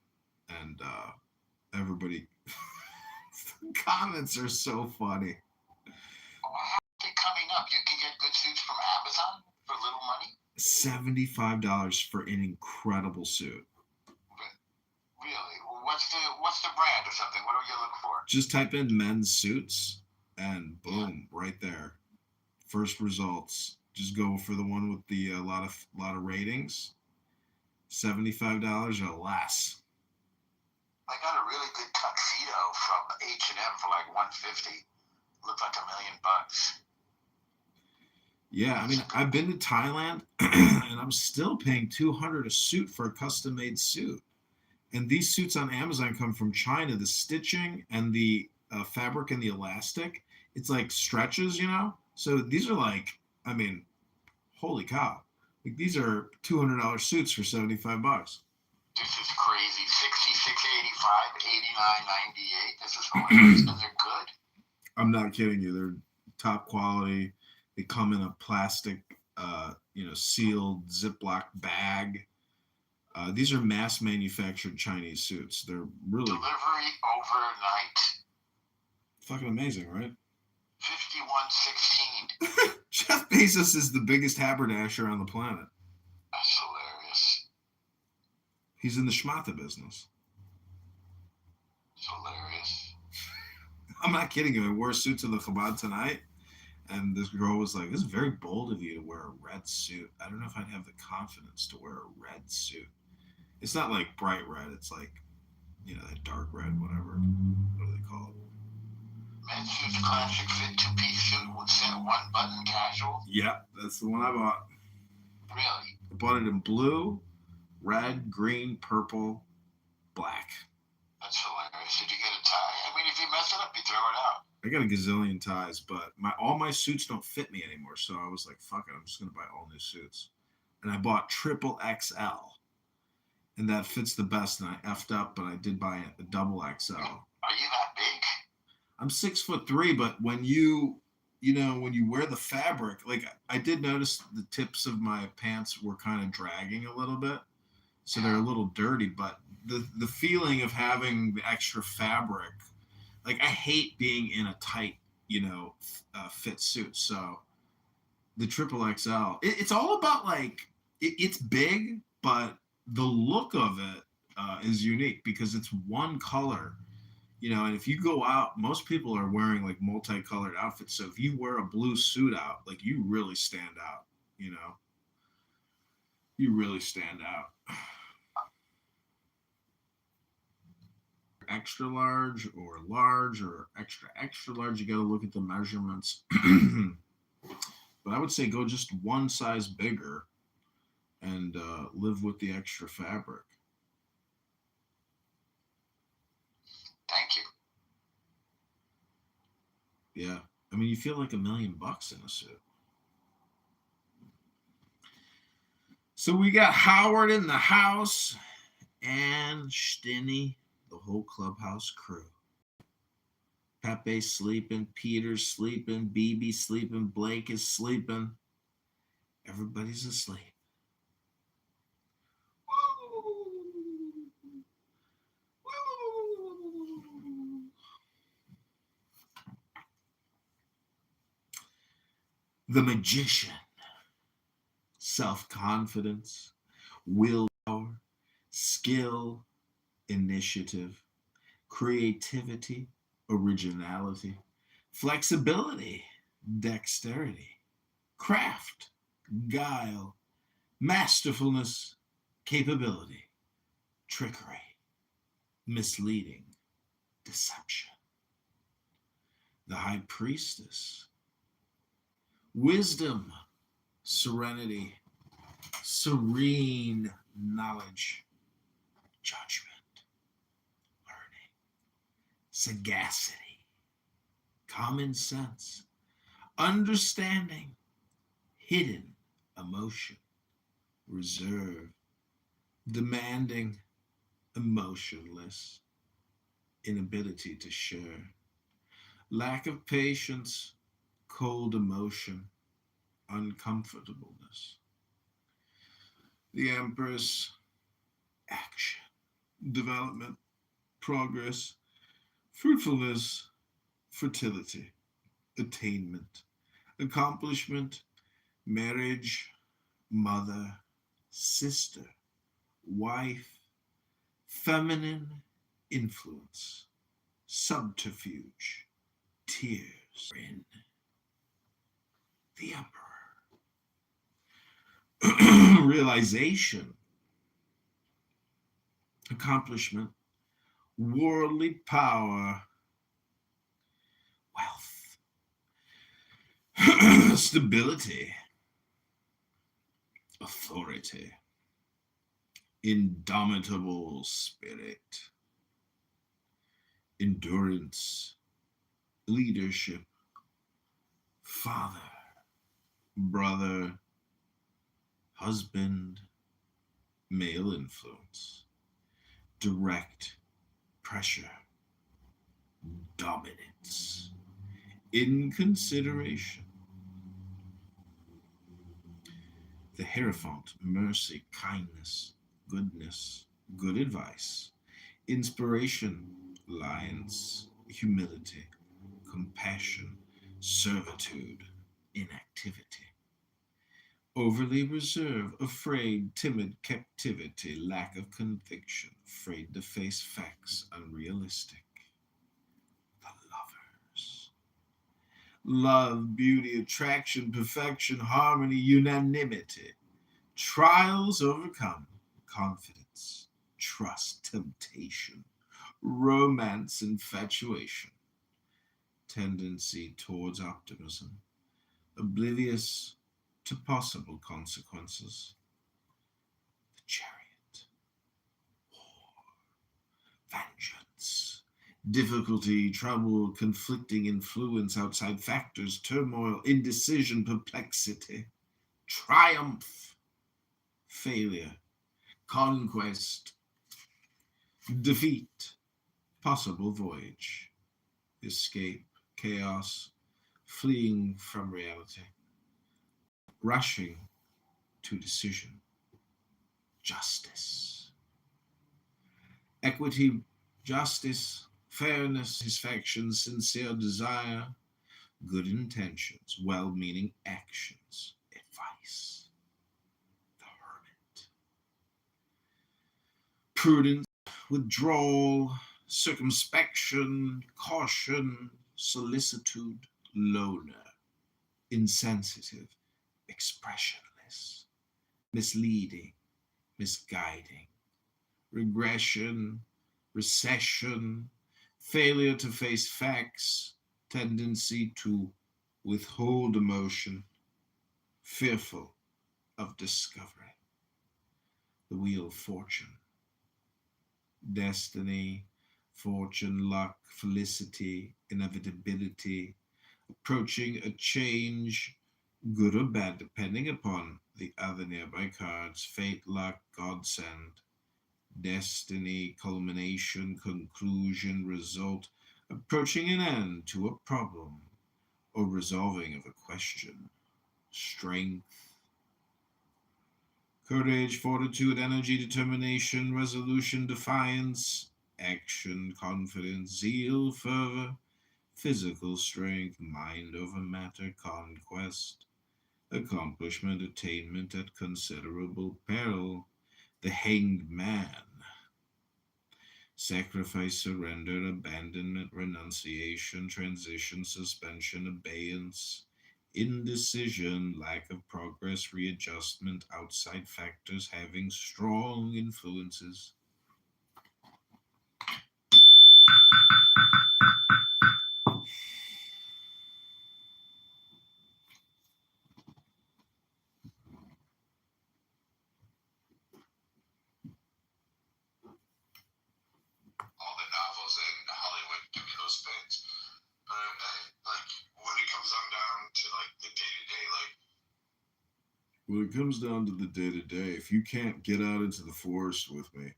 and everybody, the comments are so funny. How are they coming up? You can get good suits from Amazon for little money? $75 for an incredible suit. Really? What's the brand or something? What do you look for? Just type in men's suits, and boom, right there. First results. Just go for the one with the lot of ratings. $75 or less. I got a really good tuxedo from H&M for like $150. Looked like $1 million. Yeah, I mean, I've been to Thailand, and I'm still paying $200 a suit for a custom-made suit. And these suits on Amazon come from China. The stitching and the fabric and the elastic, it's like stretches, So these are like, I mean, holy cow. Like, these are $200 suits for $75. This is crazy. $66.85, $89.98. This is hilarious. And they're good. I'm not kidding you. They're top quality. They come in a plastic, sealed Ziploc bag. These are mass manufactured Chinese suits. They're really delivery overnight. Fucking amazing, right? 5116. Jeff Bezos is the biggest haberdasher on the planet. That's hilarious. He's in the schmata business. It's hilarious. I'm not kidding you. I wore a suit to the Chabad tonight, and this girl was like, "This is very bold of you to wear a red suit. I don't know if I'd have the confidence to wear a red suit." It's not like bright red. It's like, that dark red, whatever. What do they call it? Men's suits classic fit two-piece suit with set one button casual. Yeah, that's the one I bought. Really? I bought it in blue, red, green, purple, black. That's hilarious. Did you get a tie? I mean, if you mess it up, you throw it out. I got a gazillion ties, but all my suits don't fit me anymore. So I was like, fuck it, I'm just going to buy all new suits. And I bought triple XL. And that fits the best. And I effed up, but I did buy a double XL. Are you that big? I'm 6'3", but when you wear the fabric, like, I did notice the tips of my pants were kind of dragging a little bit. So they're a little dirty, but the feeling of having the extra fabric, like, I hate being in a tight, fit suit. So the triple XL, it's all about, like, it's big, but the look of it is unique because it's one color, and if you go out, most people are wearing like multicolored outfits. So if you wear a blue suit out, like you really stand out, you really stand out. Extra large or extra extra large, you got to look at the measurements. But I would say go just one size bigger and live with the extra fabric. Thank you. Yeah, I mean, you feel like $1 million in a suit. So we got Howard in the house and Stinny, the whole clubhouse crew. Pepe sleeping, Peter's sleeping, BB sleeping, Blake is sleeping. Everybody's asleep. The magician. Self-confidence, willpower, skill, initiative, creativity, originality, flexibility, dexterity, craft, guile, masterfulness, capability, trickery, misleading, deception. The high priestess. Wisdom, serenity, serene knowledge, judgment, learning, sagacity, common sense, understanding, hidden emotion, reserve, demanding, emotionless, inability to share, lack of patience, cold emotion, uncomfortableness. The Empress, action, development, progress, fruitfulness, fertility, attainment, accomplishment, marriage, mother, sister, wife, feminine influence, subterfuge, tears in the Emperor. Realization, accomplishment, worldly power, wealth, stability, authority, indomitable spirit, endurance, leadership, father, brother, husband, male influence, direct pressure, dominance, inconsideration. The Hierophant, mercy, kindness, goodness, good advice, inspiration, alliance, humility, compassion, servitude, inactivity. Overly reserved, afraid, timid, captivity, lack of conviction, afraid to face facts, unrealistic. The lovers. Love, beauty, attraction, perfection, harmony, unanimity. Trials overcome, confidence, trust, temptation, romance, infatuation, tendency towards optimism, oblivious to possible consequences. The Chariot, war, vengeance, difficulty, trouble, conflicting influence, outside factors, turmoil, indecision, perplexity, triumph, failure, conquest, defeat, possible voyage, escape, chaos, fleeing from reality, rushing to decision, justice, equity, justice, fairness, satisfaction, sincere desire, good intentions, well-meaning actions, advice. The Hermit. prudence, withdrawal, circumspection, caution, solicitude, loner, insensitive, expressionless, misleading, misguiding, regression, recession, failure to face facts, tendency to withhold emotion, fearful of discovery, the wheel of fortune, destiny, fortune, luck, felicity, inevitability, approaching a change, good or bad, depending upon the other nearby cards, fate, luck, godsend, destiny, culmination, conclusion, result, approaching an end to a problem or resolving of a question, strength, courage, fortitude, energy, determination, resolution, defiance, action, confidence, zeal, fervor, physical strength, mind over matter, conquest, accomplishment, attainment at considerable peril, the hanged man, sacrifice, surrender, abandonment, renunciation, transition, suspension, abeyance, indecision, lack of progress, readjustment, outside factors having strong influences. All the novels in Hollywood give me those things. But like when it comes down to like the day to day, like When it comes down to the day to day, if you can't get out into the forest with me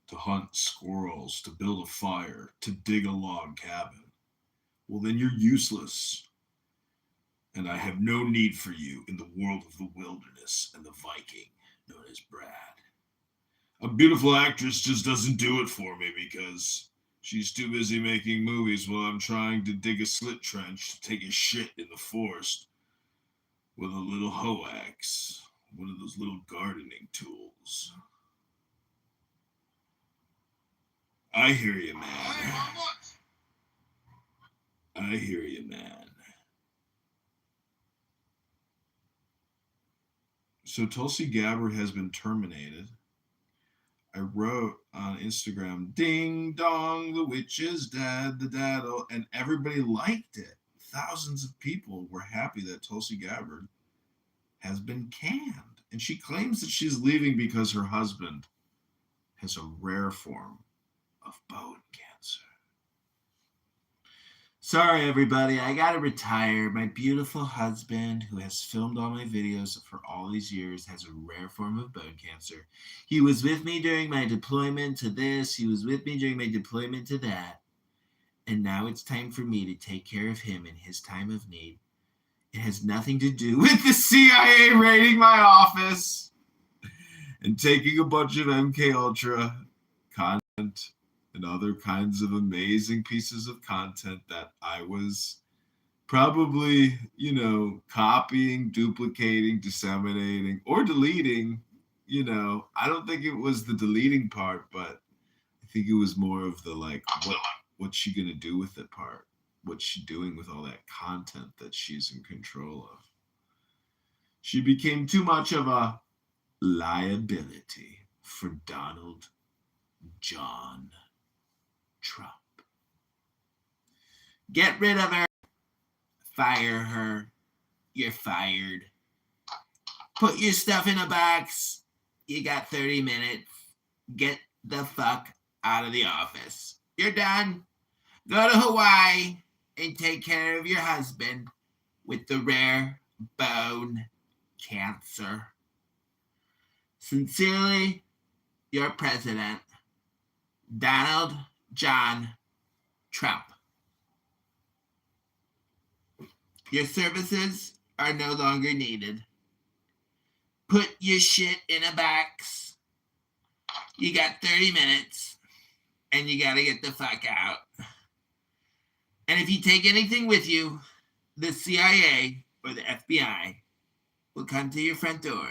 to hunt squirrels, to build a fire, to dig a log cabin, well, then you're useless. And I have no need for you in the world of the wilderness and the Viking known as Brad. A beautiful actress just doesn't do it for me because she's too busy making movies while I'm trying to dig a slit trench to take a shit in the forest with a little hoe axe, one of those little gardening tools. I hear you, man. I hear you, man. So Tulsi Gabbard has been terminated. I wrote on Instagram, ding dong, the witch is dead, the daddle, and everybody liked it. Thousands of people were happy that Tulsi Gabbard has been canned. And she claims that she's leaving because her husband has a rare form of bone cancer. Sorry, everybody, I gotta retire. My beautiful husband, who has filmed all my videos for all these years, has a rare form of bone cancer. He was with me during my deployment to this. He was with me during my deployment to that. And now it's time for me to take care of him in his time of need. It has nothing to do with the CIA raiding my office and taking a bunch of MKUltra content and other kinds of amazing pieces of content that I was probably, copying, duplicating, disseminating, or deleting. I don't think it was the deleting part, but I think it was more of the what's she gonna do with it part? What's she doing with all that content that she's in control of? She became too much of a liability for Donald John Trump. Get rid of her. Fire her. You're fired. Put your stuff in a box. You got 30 minutes. Get the fuck out of the office. You're done. Go to Hawaii and take care of your husband with the rare bone cancer. Sincerely, your president, Donald John Trump. Your services are no longer needed. Put your shit in a box. You got 30 minutes, and you gotta get the fuck out. And if you take anything with you, the CIA or the FBI will come to your front door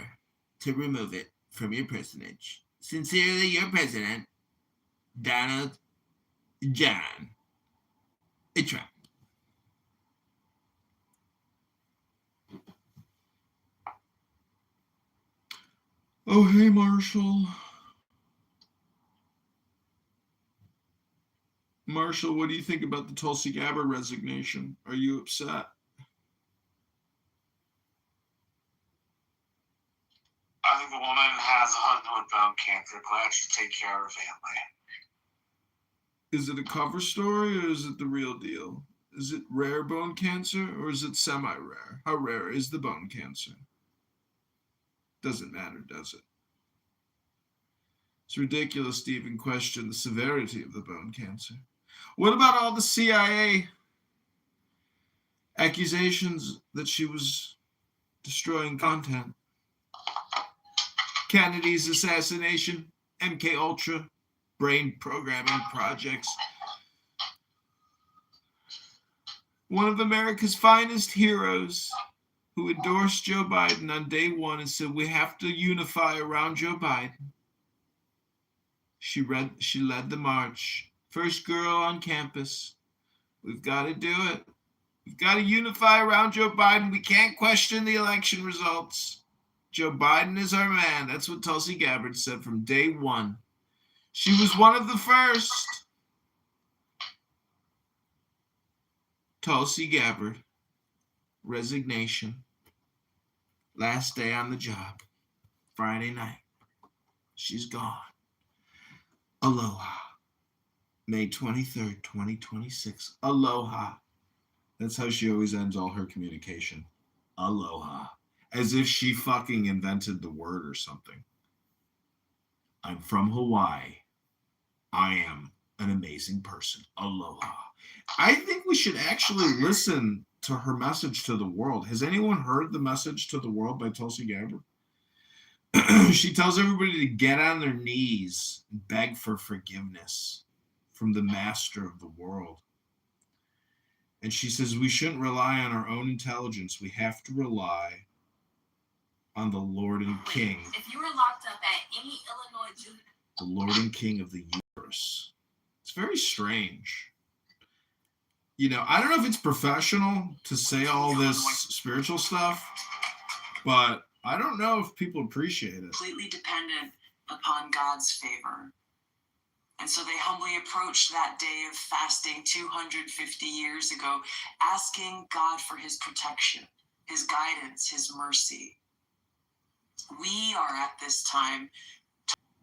to remove it from your personage. Sincerely, your president, Donald John Trump. Oh, hey, Marshall. Marshall, what do you think about the Tulsi Gabbard resignation? Are you upset? I think the woman has a husband with bone cancer. Glad she take care of her family. Is it a cover story or is it the real deal? Is it rare bone cancer or is it semi-rare? How rare is the bone cancer? Doesn't matter, does it? It's ridiculous to even question the severity of the bone cancer. What about all the CIA accusations that she was destroying content? Kennedy's assassination, MK Ultra, brain programming projects. One of America's finest heroes who endorsed Joe Biden on day one and said, we have to unify around Joe Biden. She led the march. First girl on campus. We've got to do it. We've got to unify around Joe Biden. We can't question the election results. Joe Biden is our man. That's what Tulsi Gabbard said from day one. She was one of the first. Tulsi Gabbard, resignation, last day on the job, Friday night. She's gone. Aloha. May 23rd, 2026. Aloha. That's how she always ends all her communication. Aloha. As if she fucking invented the word or something. I'm from Hawaii. I am an amazing person. Aloha. I think we should actually listen to her message to the world. Has anyone heard the message to the world by Tulsi Gabbard? She tells everybody to get on their knees and beg for forgiveness from the master of the world. And she says we shouldn't rely on our own intelligence. We have to rely on the Lord and King. If you were locked up at any Illinois juvenile, The Lord and King of the universe. It's very strange. You know, I don't know if it's professional to say all this spiritual stuff, but I don't know if people appreciate it. completely dependent upon God's favor. And so they humbly approached that day of fasting 250 years ago, asking God for his protection, his guidance, his mercy. We are at this time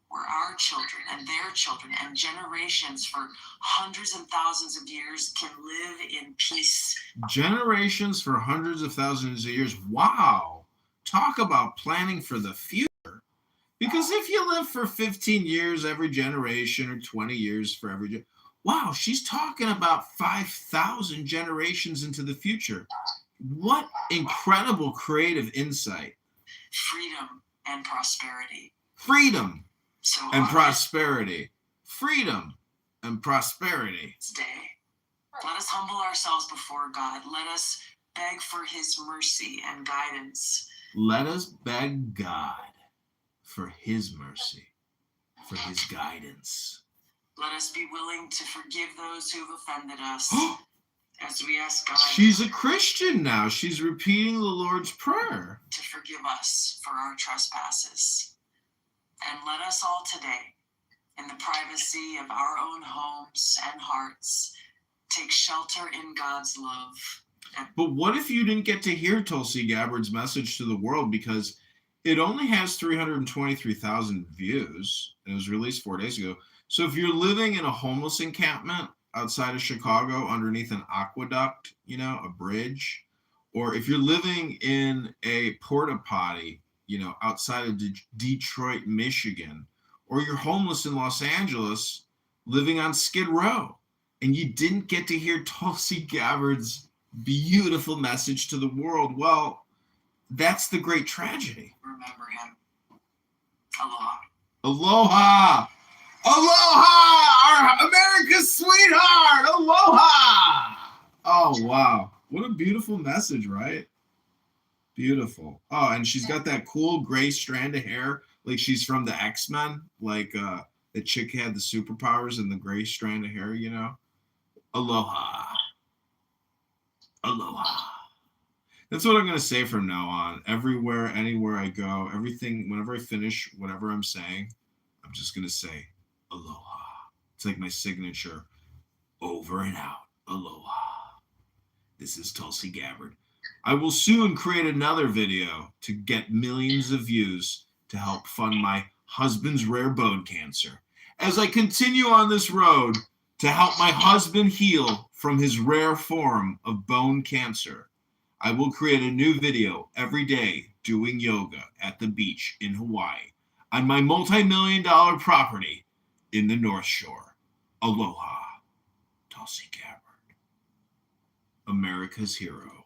where our children and their children and generations for hundreds and thousands of years can live in peace. Generations for hundreds of thousands of years. Wow. Talk about planning for the future. Because if you live for 15 years every generation or 20 years for every wow, she's talking about 5,000 generations into the future. What incredible creative insight. Freedom and prosperity. Freedom So and on prosperity. Freedom and prosperity. this day, let us humble ourselves before God. Let us beg for his mercy and guidance. Let us beg God for his mercy, for his guidance. Let us be willing to forgive those who have offended us as we ask God She's a Christian now. She's repeating the Lord's Prayer. to forgive us for our trespasses. And let us all today, in the privacy of our own homes and hearts, take shelter in God's love. But what if you didn't get to hear Tulsi Gabbard's message to the world because it only has 323,000 views and it was released 4 days ago. So if you're living in a homeless encampment outside of Chicago underneath an aqueduct, you know, a bridge, or if you're living in a porta potty, you know, outside of Detroit, Michigan, or you're homeless in Los Angeles living on Skid Row and you didn't get to hear Tulsi Gabbard's beautiful message to the world, well, that's the great tragedy. Remember him. Aloha. Aloha! Aloha! Our America's sweetheart! Aloha! Oh, wow. What a beautiful message, right? Beautiful. Oh, and she's got that cool gray strand of hair like she's from the X-Men, like That chick had the superpowers and the gray strand of hair, you know? Aloha. Aloha. That's what I'm going to say from now on. Everywhere, anywhere I go, everything, whenever I finish whatever I'm saying, I'm just going to say aloha. It's like my signature. Over and out. Aloha. This is Tulsi Gabbard. I will soon create another video to get millions of views to help fund my husband's rare bone cancer. As I continue on this road to help my husband heal from his rare form of bone cancer, I will create a new video every day doing yoga at the beach in Hawaii on my multi-million-dollar property in the North Shore. Aloha, Tulsi Gabbard, America's hero.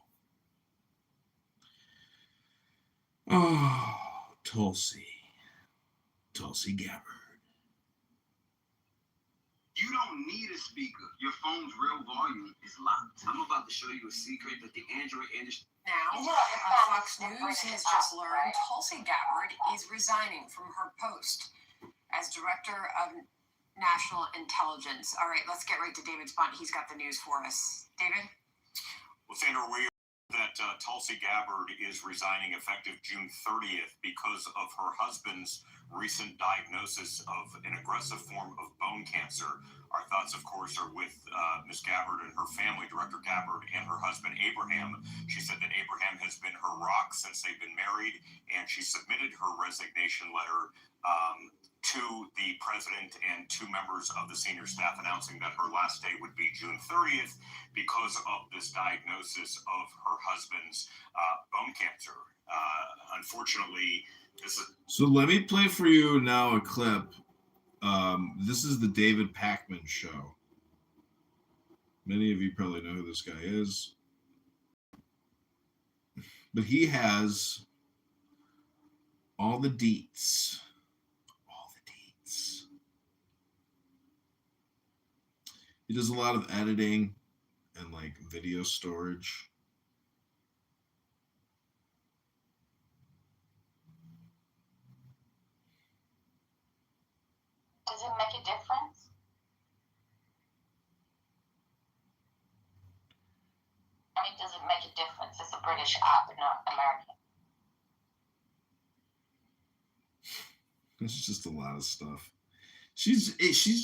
Oh, Tulsi Gabbard. You don't need a speaker. Your phone's real volume is locked. I'm about to show you a secret that the Android industry. Now, Fox News has just learned Tulsi Gabbard is resigning from her post as Director of National Intelligence. All right, let's get right to David Spunt. He's got the news for us. David? Well, Sandra, we that Tulsi Gabbard is resigning effective June 30th because of her husband's recent diagnosis of an aggressive form of bone cancer. Our thoughts, of course, are with Ms. Gabbard and her family, Director Gabbard, and her husband, Abraham. She said that Abraham has been her rock since they've been married, and she submitted her resignation letter to the president and two members of the senior staff, announcing that her last day would be June 30th because of this diagnosis of her husband's bone cancer. Unfortunately, this is... So let me play for you now a clip. This is the David Pakman show. Many of you probably know who this guy is. But he has all the deets. He does a lot of editing and like video storage. Does it make a difference? I mean, does it make a difference? It's a British app, not American. It's just a lot of stuff. She's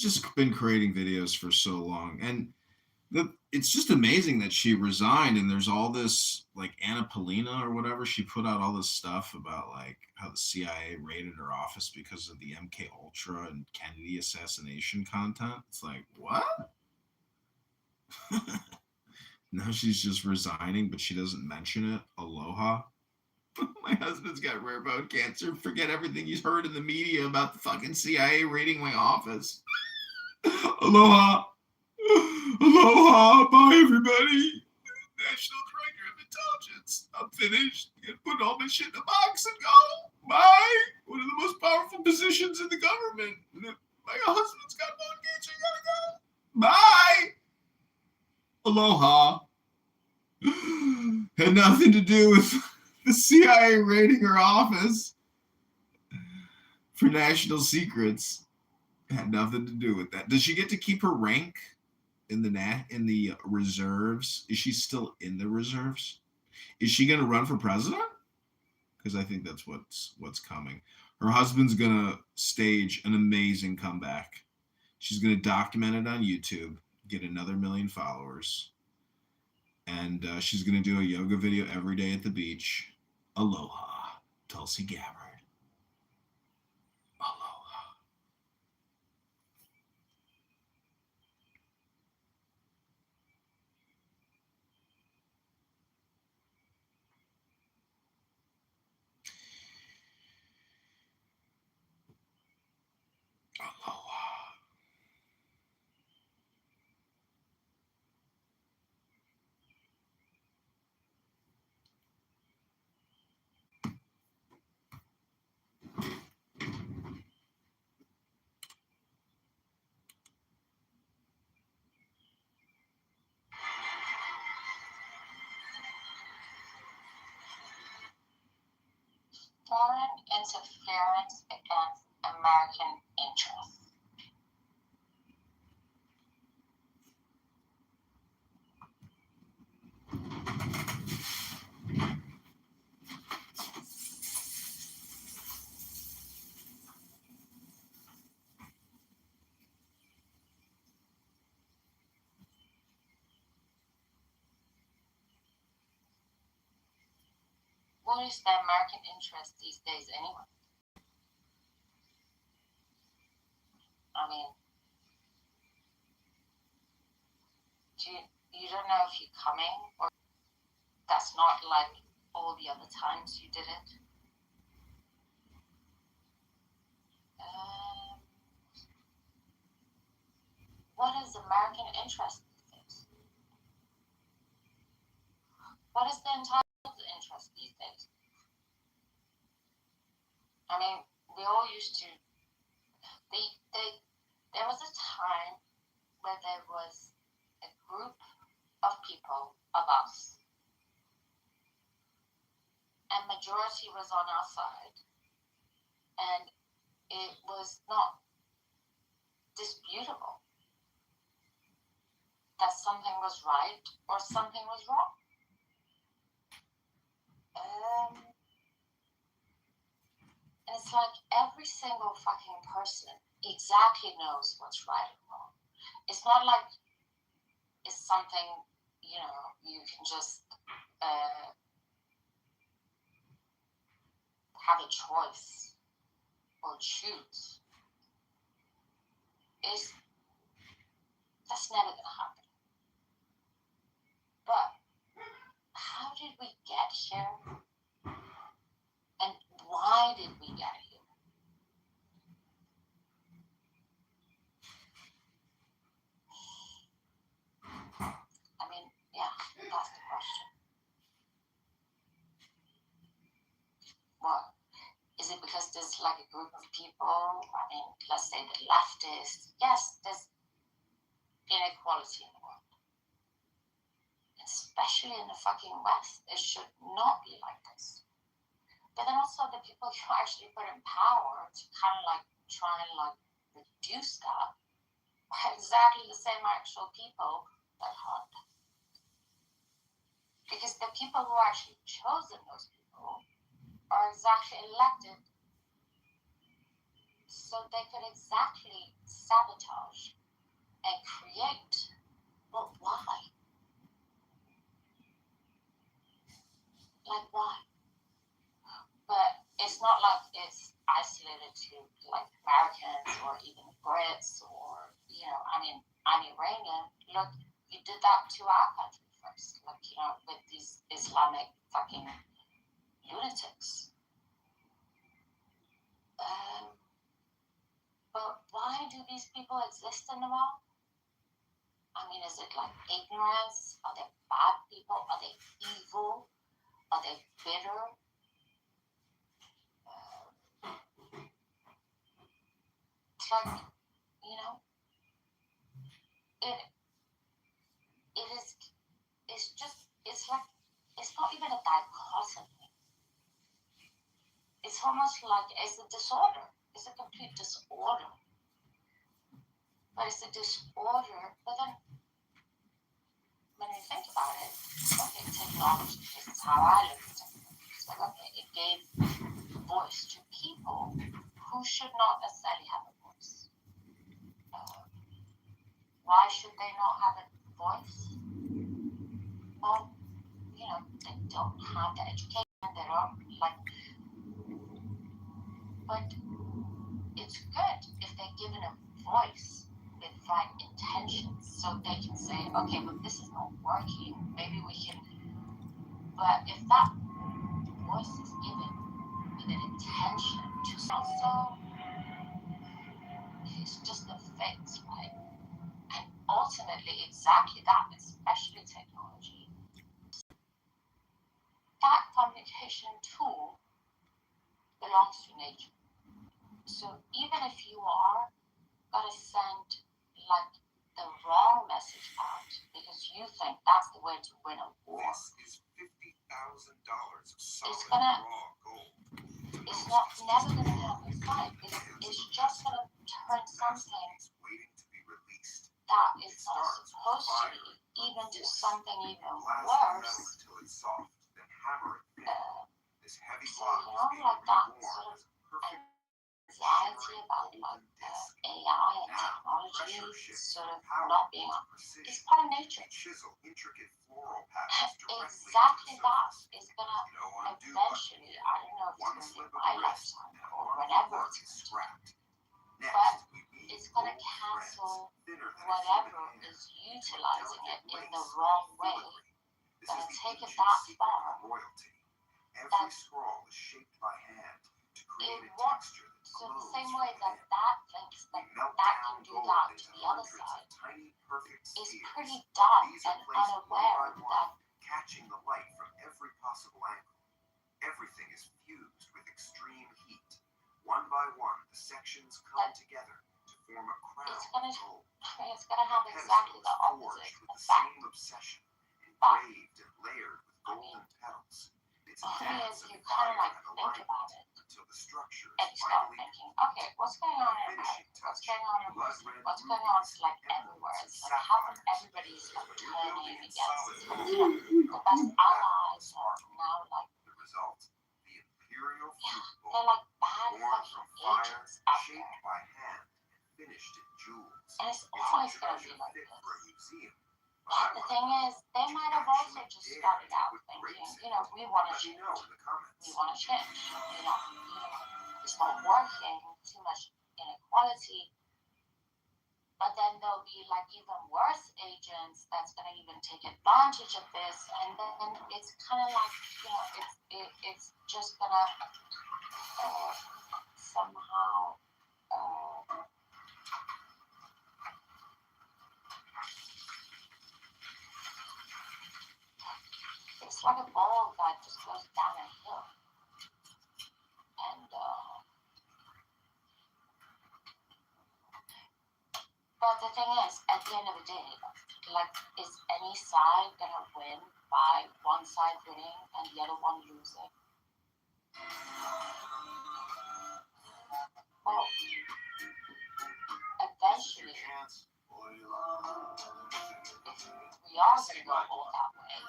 just been creating videos for so long, and it's just amazing that she resigned. And there's all this like Anna Polina or whatever. She put out all this stuff about like how the CIA raided her office because of the MK Ultra and Kennedy assassination content. It's like, what? Now she's just resigning, but she doesn't mention it. Aloha. My husband's got rare bone cancer. Forget everything he's heard in the media about the fucking CIA raiding my office. Aloha. Aloha. Bye, everybody. National Director of Intelligence. I'm finished. I'm gonna put all my shit in a box and go. Bye. One of the most powerful positions in the government. My husband's got bone cancer. Gotta go. Bye. Aloha. Had nothing to do with the CIA raiding her office for national secrets. Had nothing to do with that. Does she get to keep her rank in the reserves? Is she still in the reserves? Is she going to run for president? Because I think that's what's coming. Her husband's going to stage an amazing comeback. She's going to document it on YouTube, get another 1 million followers, and she's going to do a yoga video every day at the beach. Aloha, Tulsi Gabbard. Aloha. Aloha. Foreign interference against American interests. What is the American interest these days anyway? I mean, you don't know if you're coming, or that's not like all the other times you did it. What is American interest these days? What is the entire world's interest these days? I mean, we all used to. There was a time where there was a group of people, of us, and majority was on our side, and it was not disputable that something was right or something was wrong. And it's like every single fucking person exactly knows what's right and wrong. It's not like it's something, you know, you can just have a choice or choose. That's never gonna happen. But how did we get here? And why did we get here? I mean, yeah, that's the question. What? Is it because there's like a group of people? I mean, let's say the leftists. Yes, there's inequality in the world. Especially in the fucking West. It should not be like this. But then also the people who actually put in power to kind of like try and like reduce that are exactly the same actual people that hurt. Because the people who actually chosen those people are exactly elected so they could exactly sabotage and create. But why? Like why? But it's not like it's isolated to like Americans or even Brits or, you know, I mean, I'm Iranian. Look, you did that to our country first, like, you know, with these Islamic fucking lunatics. But why do these people exist in the world? I mean, is it like ignorance? Are they bad people? Are they evil? Are they bitter? It's like, you know, it's like, it's not even a dichotomy. It's almost like it's a disorder. It's a complete disorder. But it's a disorder, but then when you think about it, okay, technology, this is how I look at technology. It's like, okay, it gave voice to people who should not necessarily have a voice. Why should they not have a voice? Well, you know, they don't have the education, they don't like, but it's good if they're given a voice with right intentions so they can say, okay, but this is not working, maybe we can, but if that voice is given with an intention to also, it's just a fix, right? And ultimately exactly that, especially technology, that communication tool belongs to nature. So even if you are gonna send like the wrong message out because you think that's the way to win a war, This is $50,000 of solid it's gonna, raw gold. it's not never gonna have a fight. It's just gonna turn something Waiting to be released. that is not supposed to be, even to something even worse. Until it's soft, then hammer it thin. This heavy So, block you is know, being like that reborn sort of as a perfect anxiety about like AI and technology sort of not being on. It's part of nature. Chisel intricate floral patterns directly Exactly into the that surface. is gonna No undo eventually, button. I don't know if One it's gonna slip be of my the wrist lifetime and or all of the whenever work it's is scrapped. But Next, we need it's gonna gold cancel threads, thinner than a whatever human hair, is into a utilizing it delicate in the lace wrong and way. filigree. This Gonna is the take it ancient that secret far of royalty. Every that scroll is shaped by hand to create it a won't. texture that So the glows same from way that within. that thinks We that melt that down can do gold that to into the other hundreds side of tiny, perfect is spheres. pretty dumb These are and placed unaware one by one, that catching the light from every possible angle. Everything is fused with extreme heat. One by one, the sections come together to form a crown it's gonna of gold. it's gonna have The exactly pedestal the is opposite forged with the effect. same obsession, But engraved and layered with golden petals. It's a the thing dance is, of you kind of fire like and think alignment about it until the structure and is you start finally thinking, okay, what's going on in finishing America? What's touch. going on in Blood Muslim? red What's going on rubies, like emeralds, everywhere? and It's like how come sapphires. everybody's like We're turning building in against solid you gold. know, the best allies are now like The result, the imperial fruit they're bowl, like bad born fucking from fire, agents out shaped there. by hand, and finished in jewels. And it's It's a always gonna be treasure like fit for a this. museum. But the thing is, they might have also just started out thinking, you know, we want to Let me change. know in the comments. We want to change. It's not working, too much inequality. But then there'll be like even worse agents that's gonna even take advantage of this, and then it's kind of like, you know, it's just gonna somehow. It's like a ball that just goes down a hill, and but the thing is, at the end of the day, like, is any side gonna win by one side winning and the other one losing? Well, eventually, we are gonna go all that way.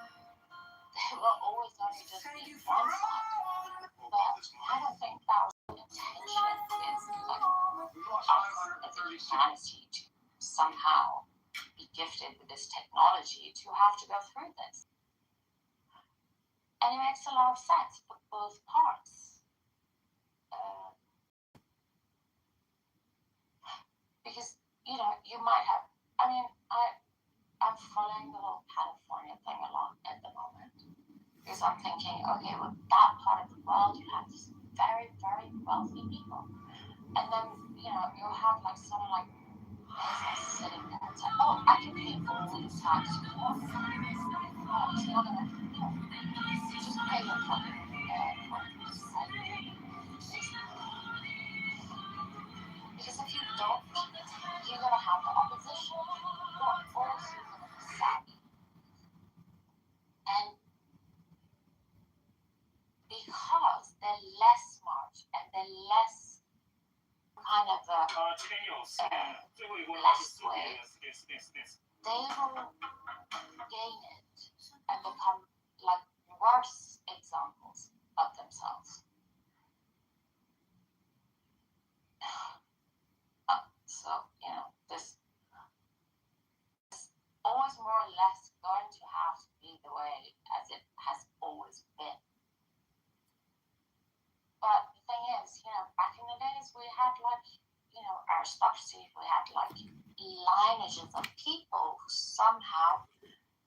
There will always only just be one side. But I don't think that was the intention, is like us as a humanity to somehow be gifted with this technology to have to go through this. And it makes a lot of sense for both parts. Because, you know, you might have, I mean, I'm following the whole California thing a lot at the moment. Because I'm thinking, okay, with that part of the world, you have these very, very wealthy people. And then, you know, you'll have like someone like sitting there and saying, oh, I can pay all the tax you want. No, it's not gonna, no. You just pay your fucking 20%. Because if you don't, you're gonna have the opposition, who are also gonna be savvy. And because they're less smart and they're less kind of less way, they will gain it and become like worse examples of themselves. So, you know, this is always more or less going to have to be the way as it has always been. But the thing is, you know, back in the days we had like, you know, aristocracy, we had like lineages of people who somehow,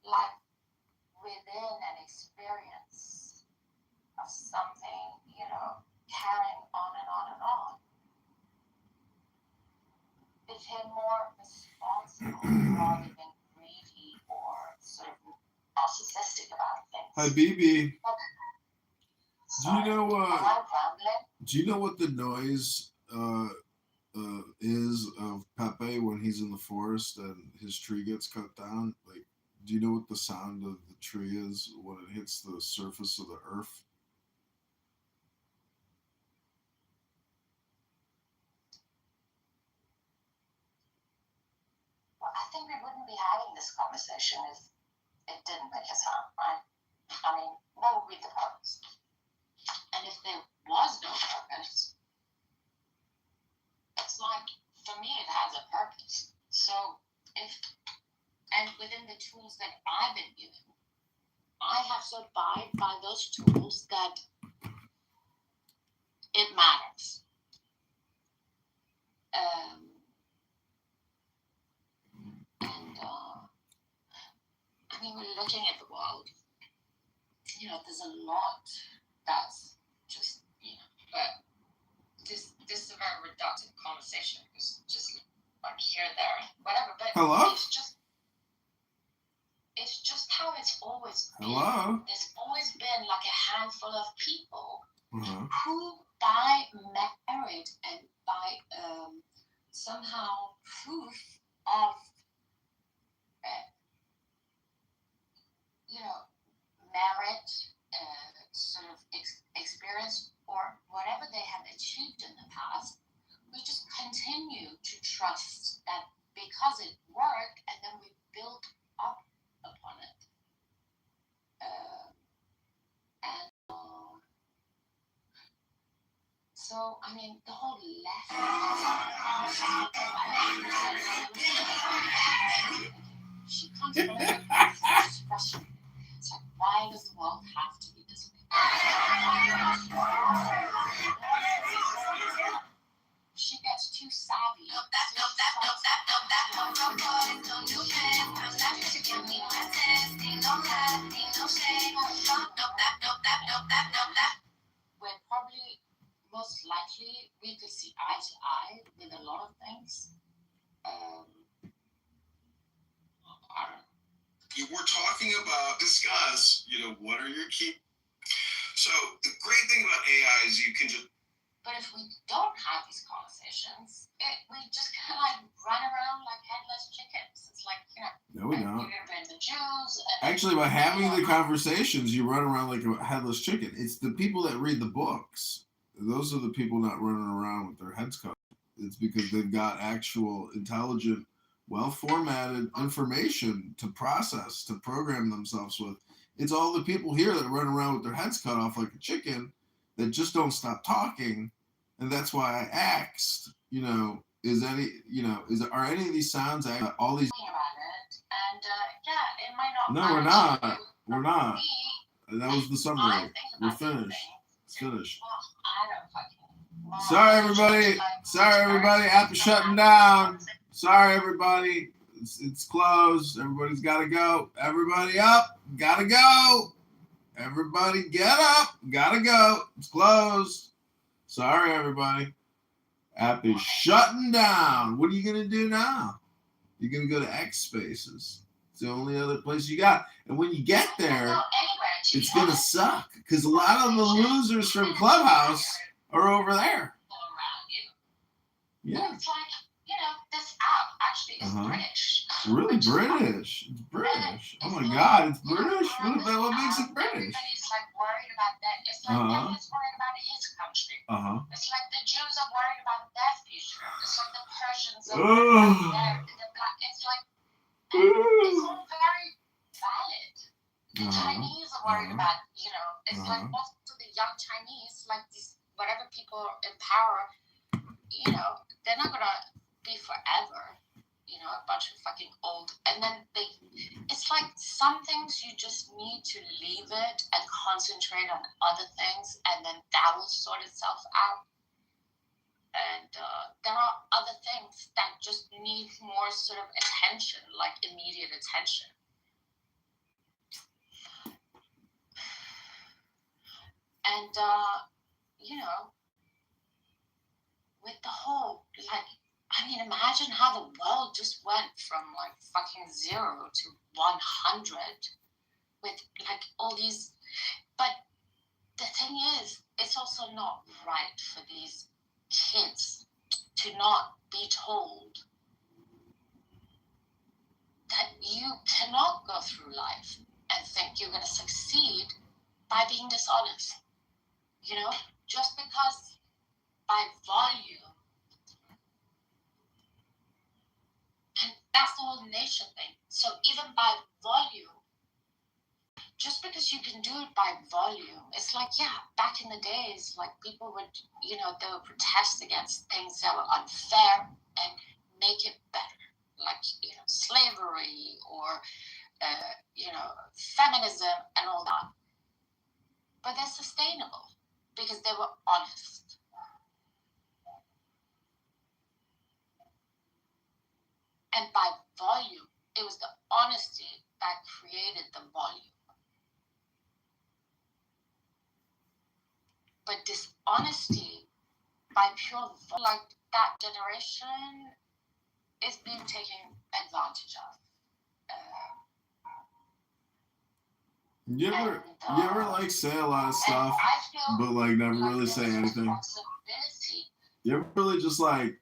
like, within an experience of something, you know, carrying on and on and on, became more responsible rather than greedy or sort of narcissistic about things. Hi, BB. Sorry, Do you know? am I rambling? Do you know what the noise is of Pepe when he's in the forest and his tree gets cut down? Like, do you know what the sound of the tree is when it hits the surface of the earth? Well, I think we wouldn't be having this conversation if it didn't make us harm, right? I mean, what would be the purpose? And if there was no purpose, it's like, for me, it has a purpose. So and within the tools that I've been given, I have to abide by those tools that it matters. I mean, we're looking at the world. You know, there's a lot that's just, but this is a very reductive conversation because just like here, there, whatever. But Hello? it's just how it's always been. Hello? There's always been like a handful of people Uh-huh. who, by merit and by somehow proof of, merit, sort of experience, or whatever they have achieved in the past, we just continue to trust that because it worked, and then we build up upon it. So, I mean, the whole left. She comes from it's frustrating. It's like, why does the world have to be this way? She gets too savvy. Where probably most likely we could see eye to eye with a lot of things. I don't know. We're talking about discuss, what are your key. So the great thing about AI is you can just. But if we don't have these conversations, we just kind of like run around like headless chickens. It's like, No, we you're don't. gonna blame the Jews. And Actually, by having the conversations, you run around like a headless chicken. It's the people that read the books. Those are the people not running around with their heads cut. It's because they've got actual intelligent, well-formatted information to process, to program themselves with. It's all the people here that run around with their heads cut off like a chicken that just don't stop talking. And that's why I asked, are any of these sounds, all these... And it might not. No, we're not. You, We're not. Me, that was the summary. We're finished. It's finished. Well, I don't fucking. Sorry, everybody. Sorry, everybody. App is shutting down. Sorry, everybody. It's closed. Everybody's got to go. Everybody up. Got to go. Everybody get up. Got to go. It's closed. Sorry, everybody. App is shutting down. What are you going to do now? You're going to go to X Spaces. It's the only other place you got. And when you get there, it's going to suck because a lot of the losers from Clubhouse are over there. Yeah. It's like, this app actually is British. It's really British. It's British. Oh my God, it's British? What makes it British? Everybody's like worried about that. It's like everyone's worried about his country. It's like the Jews are worried about their future. It's like the Persians are worried about their black. It's like, it's all very valid. The Chinese are worried about, it's like most of the young Chinese, like these, whatever people in power, they're not gonna be forever, a bunch of fucking old, and then it's like some things you just need to leave it and concentrate on other things, and then that will sort itself out. And there are other things that just need more sort of attention, like immediate attention. And, with the whole, imagine how the world just went from, fucking 0 to 100 with, all these. But the thing is, it's also not right for these kids to not be told that you cannot go through life and think you're going to succeed by being dishonest. Just because by volume, That's the whole nation thing. So even by volume, just because you can do it by volume, it's like, yeah, back in the days, like people would, they would protest against things that were unfair and make it better, like, slavery or, feminism and all that. But they're sustainable because they were honest. And by volume, it was the honesty that created the volume. But dishonesty by pure like that generation is being taken advantage of. You ever like say a lot of stuff, but like never really say anything? You ever really just like,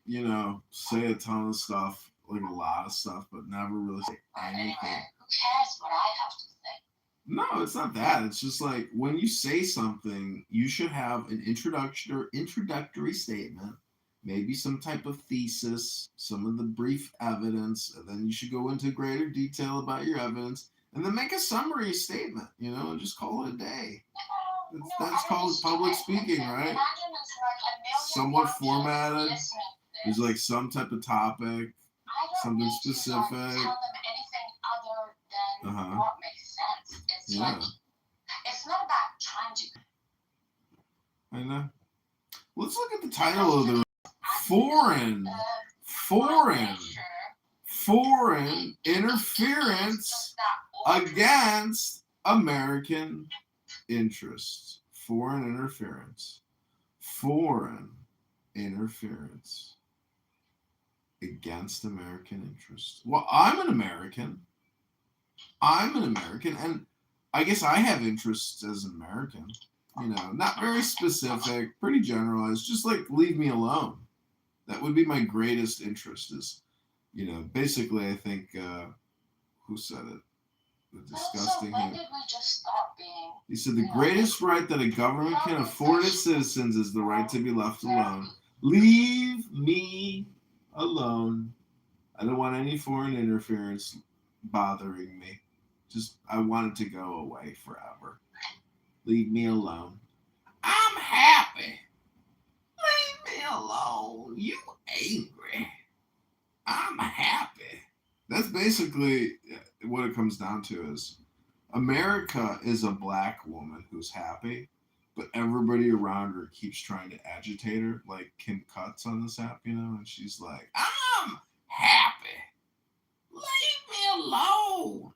say a ton of stuff, like a lot of stuff, but never really say anything? Who cares what I have to say? No, it's not that. It's just like when you say something, you should have an introductory statement, maybe some type of thesis, some of the brief evidence, and then you should go into greater detail about your evidence, and then make a summary statement, and just call it a day. That's called public speaking, right? Somewhat formatted. There's like some type of topic, something specific. Tell them anything other than what makes sense. It's like, it's not about trying to. I know. Let's look at the title of the foreign interference against American interests. Foreign interference against American interests. Well, I'm an American, and I guess I have interests as an American. Not very specific, pretty generalized. Just like leave me alone. That would be my greatest interest. Is, basically, I think who said it? The disgusting. When did we just stop being? He said the greatest right that a government can afford its citizens is the right to be left alone. Leave me alone. I don't want any foreign interference bothering me. I want it to go away forever. Leave me alone. I'm happy. Leave me alone. You angry. I'm happy. That's basically what it comes down to is America is a black woman who's happy, but everybody around her keeps trying to agitate her, like Kim Cutts on this app, and she's like, I'm happy. Leave me alone.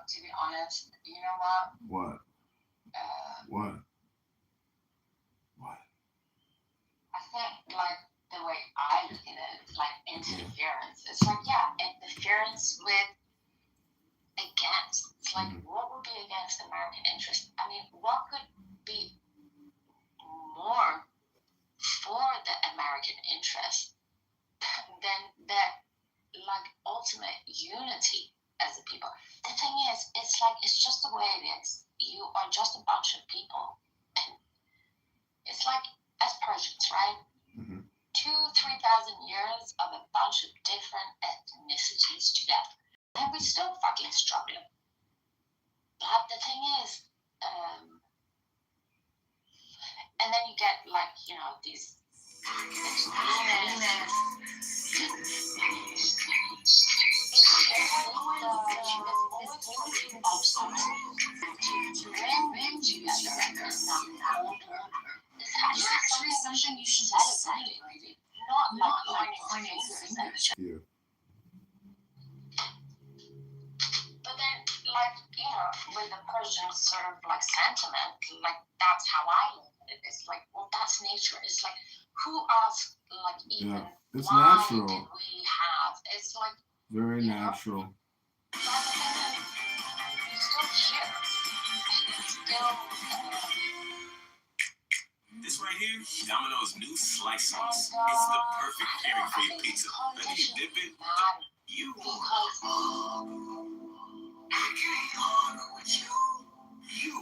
To be honest, you know what? What? What? I think, like, the way I look at it, like, interference. It's like, interference with against. It's like, what would be against American interest? I mean, what could be more for the American interest than that, like, ultimate unity as a people? The thing is, it's like, it's just the way it is. You are just a bunch of people. And it's like, as Persians, right? 2,000-3,000 years of a bunch of different ethnicities together. And we're still fucking struggling. But the thing is, and then you get, like, these It's something you should celebrate, not pointing fingers. Yeah. But then, like, with the Persian sort of like sentiment, like, that's how I look at it. It's like, well, that's nature. It's like, who else, like, even it's why natural. did we have? It's like Very natural. You're still here. Still. This right here, Domino's new slice sauce. It's the perfect pairing for your pizza. But if you dip it, you I can't argue with you. You.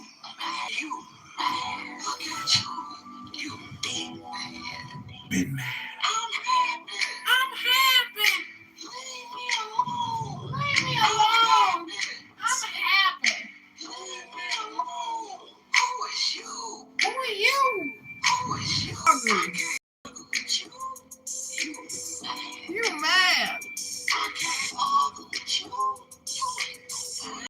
Look at you. You big man. Big man. I'm happy. Leave me alone. Awesome.